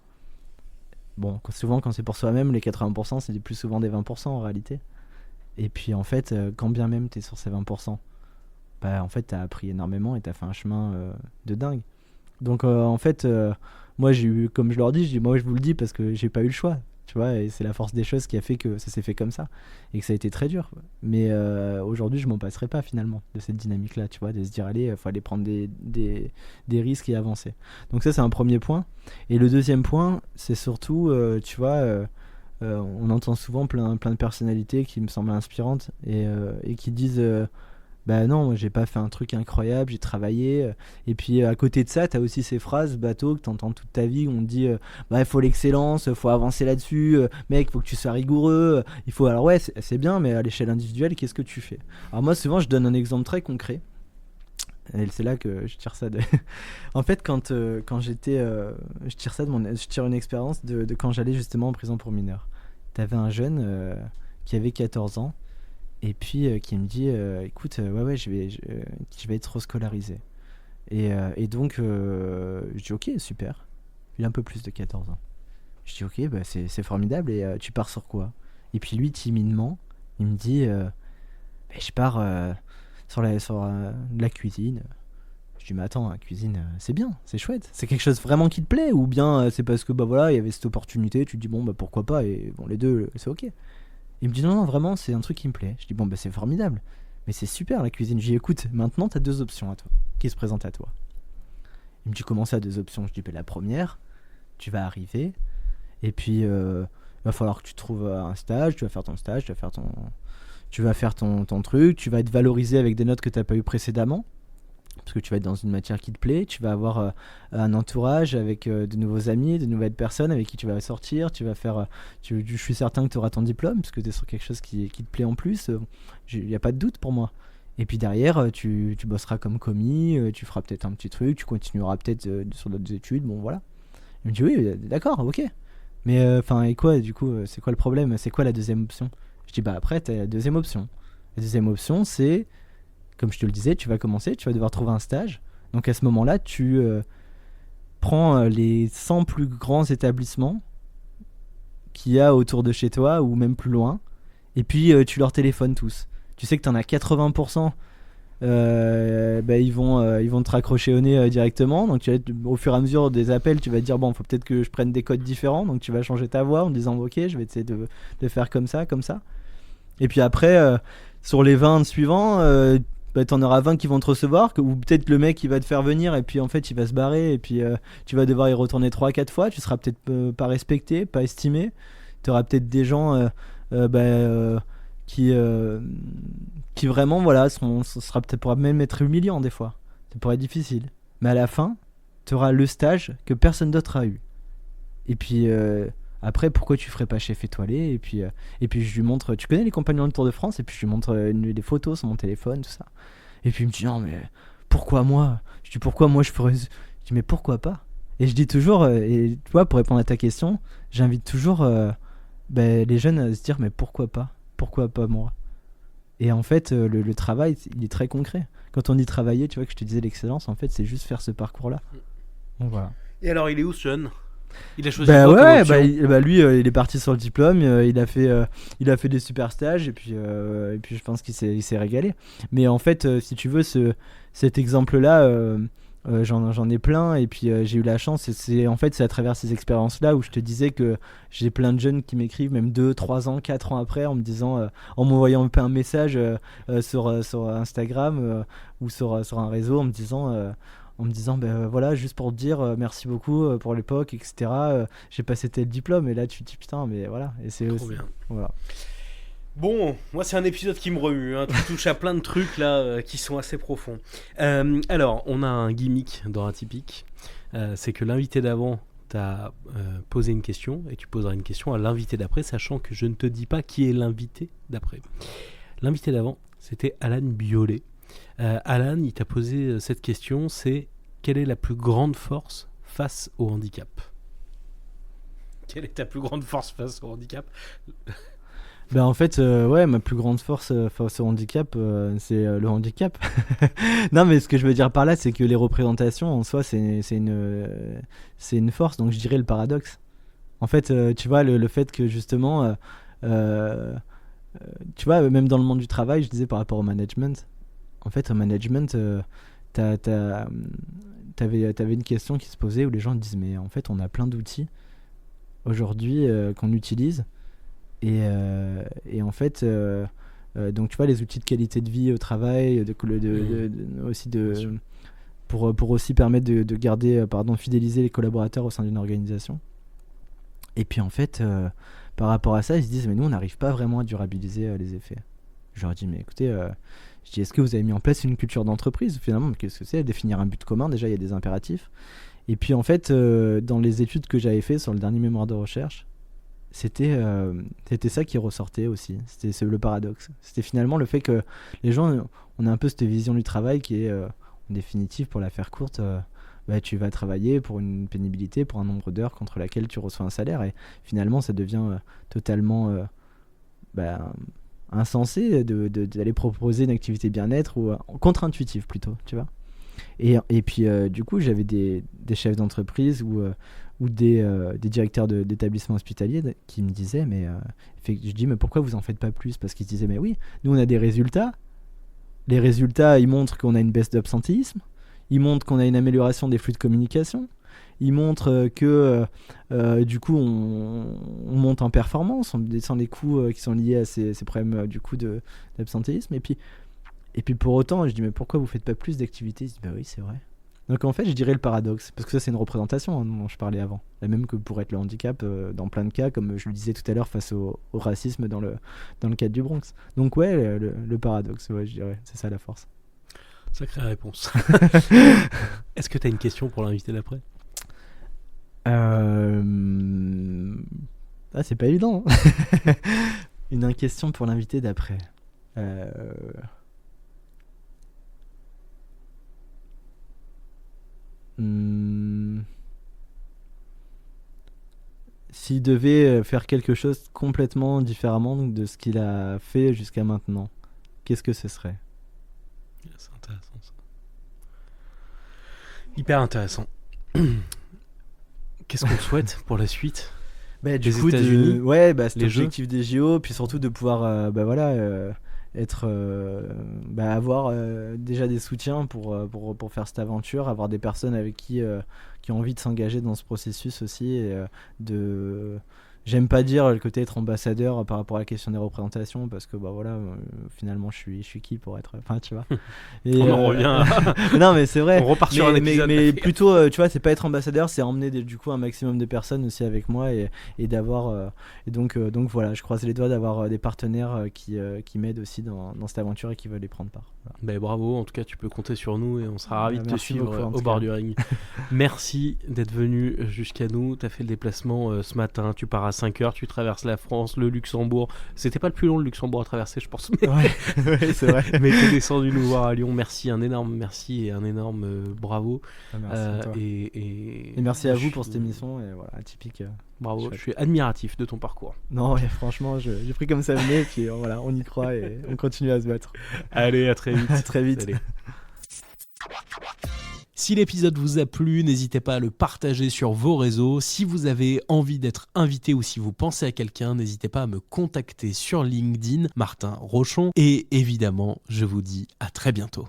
Bon, souvent quand c'est pour soi-même, les 80%, c'est plus souvent des 20% en réalité. Et puis en fait, quand bien même tu es sur ces 20%, en fait, tu as appris énormément et tu as fait un chemin de dingue. Donc en fait, moi j'ai eu, comme je leur dis, moi je vous le dis parce que j'ai pas eu le choix. Tu vois, et c'est la force des choses qui a fait que ça s'est fait comme ça et que ça a été très dur. Mais aujourd'hui, je m'en passerai pas finalement de cette dynamique-là, tu vois, de se dire allez, il faut aller prendre des risques et avancer. Donc ça, c'est un premier point. Et le deuxième point, c'est surtout, tu vois, on entend souvent plein de personnalités qui me semblent inspirantes et qui disent non, moi j'ai pas fait un truc incroyable, j'ai travaillé. Et puis à côté de ça, t'as aussi ces phrases bateau que t'entends toute ta vie où on te dit il faut l'excellence, faut avancer là-dessus, mec, faut que tu sois rigoureux. Il faut, alors ouais, c'est bien, mais à l'échelle individuelle, qu'est-ce que tu fais? Alors moi, souvent, je donne un exemple très concret. Et c'est là que je tire ça de. En fait, quand j'étais. Je tire une expérience de quand j'allais justement en prison pour mineurs. T'avais un jeune qui avait 14 ans. Et puis qui me dit écoute, je vais être rescolarisé. Et donc je dis ok, super. Il a un peu plus de 14 ans. Je dis ok, c'est formidable. Et tu pars sur quoi? Et puis lui, timidement, il me dit je pars sur la cuisine. Je dis mais attends, la cuisine c'est bien, c'est chouette, c'est quelque chose vraiment qui te plaît, ou bien c'est parce que il y avait cette opportunité, tu te dis pourquoi pas, et bon, les deux c'est ok. Il me dit non, vraiment, c'est un truc qui me plaît. Je dis c'est formidable, mais c'est super la cuisine. Je dis écoute, maintenant t'as deux options à toi, qui se présentent à toi. Il me dit comment ça, deux options? Je dis la première, tu vas arriver, et puis il va falloir que tu trouves un stage, tu vas faire ton stage, tu vas faire ton truc, tu vas être valorisé avec des notes que t'as pas eu précédemment, parce que tu vas être dans une matière qui te plaît, tu vas avoir un entourage avec de nouveaux amis, de nouvelles personnes avec qui tu vas sortir, tu vas faire, je suis certain que tu auras ton diplôme, parce que tu es sur quelque chose qui te plaît en plus, il n'y a pas de doute pour moi. Et puis derrière, tu bosseras comme commis, tu feras peut-être un petit truc, tu continueras peut-être sur d'autres études, bon voilà. Il me dit oui, d'accord, ok. Mais et quoi, du coup, c'est quoi le problème? C'est quoi la deuxième option? Je dis après, tu as la deuxième option. La deuxième option, c'est, comme je te le disais, tu vas commencer, tu vas devoir trouver un stage. Donc à ce moment-là, tu prends les 100 plus grands établissements qu'il y a autour de chez toi ou même plus loin, et puis tu leur téléphones tous. Tu sais que t'en as 80%, ils vont te raccrocher au nez directement. Donc au fur et à mesure des appels, tu vas te dire bon, faut peut-être que je prenne des codes différents. Donc tu vas changer ta voix en disant ok, je vais essayer de faire comme ça. Et puis après, sur les 20 suivants, t'en auras 20 qui vont te recevoir, ou peut-être le mec qui va te faire venir et puis en fait il va se barrer et puis tu vas devoir y retourner 3-4 fois. Tu seras peut-être pas respecté, pas estimé. Tu auras peut-être des gens qui vraiment voilà, ça pourra même être humiliant des fois. Ça pourrait être difficile. Mais à la fin, tu auras le stage que personne d'autre a eu. Et puis après, pourquoi tu ferais pas chef étoilé et puis je lui montre, tu connais les compagnons du Tour de France, et puis je lui montre des photos sur mon téléphone, tout ça. Et puis il me dit non mais pourquoi moi? Je dis pourquoi moi je ferais. Je dis mais pourquoi pas? Et je dis toujours, et tu vois, pour répondre à ta question, j'invite toujours les jeunes à se dire mais pourquoi pas? Pourquoi pas moi? Et en fait, le travail, il est très concret. Quand on dit travailler, tu vois, que je te disais l'excellence, en fait, c'est juste faire ce parcours-là. Donc voilà. Et alors, il est où ce jeune? Il a choisi quoi comme option? Lui, il est parti sur le diplôme, il a fait des super stages, et puis je pense qu'il s'est régalé. Mais en fait, si tu veux, cet exemple-là, j'en ai plein, et puis j'ai eu la chance, et c'est à travers ces expériences-là où je te disais que j'ai plein de jeunes qui m'écrivent, même 2, 3 ans, 4 ans après, en me disant, en m'envoyant un message sur Instagram ou sur un réseau, en me disant voilà, juste pour te dire merci beaucoup pour l'époque, etc. J'ai passé tel diplôme, et là tu te dis putain, mais voilà. Et c'est trop aussi, bien. voilà. Bon, moi c'est un épisode qui me remue, hein. Tu touches à plein de trucs là qui sont assez profonds. Alors, on a un gimmick dans Atypique, c'est que l'invité d'avant t'a posé une question, et tu poseras une question à l'invité d'après, sachant que je ne te dis pas qui est l'invité d'après. L'invité d'avant, c'était Alan Biolay. Alan, il t'a posé cette question, c'est quelle est la plus grande force face au handicap? Quelle est ta plus grande force face au handicap? En fait, ma plus grande force face au handicap, c'est le handicap. Non, mais ce que je veux dire par là, c'est que les représentations en soi, c'est une force. Donc je dirais le paradoxe. En fait, tu vois, le fait que justement, tu vois, même dans le monde du travail, je disais par rapport au management. En fait, au management, t'avais une question qui se posait où les gens disent mais en fait, on a plein d'outils aujourd'hui qu'on utilise. Et en fait, donc tu vois, les outils de qualité de vie au travail, pour aussi permettre de garder, fidéliser les collaborateurs au sein d'une organisation. Et puis en fait, par rapport à ça, ils se disent mais nous on n'arrive pas vraiment à durabiliser les effets. Je leur dis mais écoutez, je dis est-ce que vous avez mis en place une culture d'entreprise finalement? Qu'est-ce que c'est? Définir un but commun, déjà il y a des impératifs. Et puis en fait, dans les études que j'avais fait sur le dernier mémoire de recherche, c'était ça qui ressortait aussi. C'était le paradoxe. C'était finalement le fait que les gens, on a un peu cette vision du travail qui est, en définitive, pour la faire courte, tu vas travailler pour une pénibilité, pour un nombre d'heures contre laquelle tu reçois un salaire. Et finalement, ça devient totalement insensé d'aller proposer une activité bien-être, ou contre-intuitive plutôt, tu vois. Et puis, du coup, j'avais des chefs d'entreprise ou des directeurs d'établissements hospitaliers qui me disaient je dis mais pourquoi vous en faites pas plus? Parce qu'ils se disaient mais oui, nous on a des résultats, les résultats ils montrent qu'on a une baisse d'absentéisme, ils montrent qu'on a une amélioration des flux de communication, ils montrent que du coup on monte en performance, on descend les coûts qui sont liés à ces problèmes du coup d'absentéisme. Et puis pour autant je dis mais pourquoi vous faites pas plus d'activités? Ils disent bah oui c'est vrai. Donc en fait je dirais le paradoxe, parce que ça c'est une représentation dont je parlais avant, la même que pour être le handicap dans plein de cas, comme je le disais tout à l'heure face au racisme dans le cadre du Bronx. Donc ouais, le paradoxe, ouais, je dirais, c'est ça la force. Sacrée réponse. Est-ce que tu as une question pour l'invité d'après? C'est pas évident. Une question pour l'invité d'après. S'il devait faire quelque chose complètement différemment de ce qu'il a fait jusqu'à maintenant, qu'est-ce que ce serait? C'est intéressant ça. Hyper intéressant. Qu'est-ce qu'on souhaite pour la suite? Bah, du Les coup, États-Unis, ouais, bah, cet les Jeux. objectif des JO, puis surtout de pouvoir bah, voilà, être, avoir déjà des soutiens pour faire cette aventure, avoir des personnes avec qui ont envie de s'engager dans ce processus aussi. Et, j'aime pas dire le côté être ambassadeur par rapport à la question des représentations, parce que bah, voilà, finalement, je suis qui pour être. Enfin, tu vois. Et, On en revient. non, mais c'est vrai. On repart sur un épisode. Mais plutôt, tu vois, c'est pas être ambassadeur, c'est emmener du coup un maximum de personnes aussi avec moi et d'avoir. Et donc voilà, je croise les doigts d'avoir des partenaires qui m'aident aussi dans cette aventure et qui veulent y prendre part. Voilà. Ben, bravo, en tout cas tu peux compter sur nous et on sera ravis de te Merci suivre beaucoup, en au tout bord cas. du ring. Merci d'être venu jusqu'à nous, tu as fait le déplacement ce matin, tu pars à 5h, tu traverses la France, le Luxembourg. C'était pas le plus long le Luxembourg à traverser je pense, mais, Ouais, c'est vrai. mais t'es descendu nous voir à Lyon. Merci, un énorme merci et un énorme bravo. Merci à toi. Et Et merci à vous je pour suis- cette émission. Et voilà, typique. Bravo, Chouette. je suis admiratif de ton parcours. Non, ouais, franchement, j'ai pris comme ça venait. Puis voilà, on y croit et on continue à se battre. Allez, à très vite. À très vite. Salut. Si l'épisode vous a plu, n'hésitez pas à le partager sur vos réseaux. Si vous avez envie d'être invité ou si vous pensez à quelqu'un, n'hésitez pas à me contacter sur LinkedIn, Martin Rochon. Et évidemment, je vous dis à très bientôt.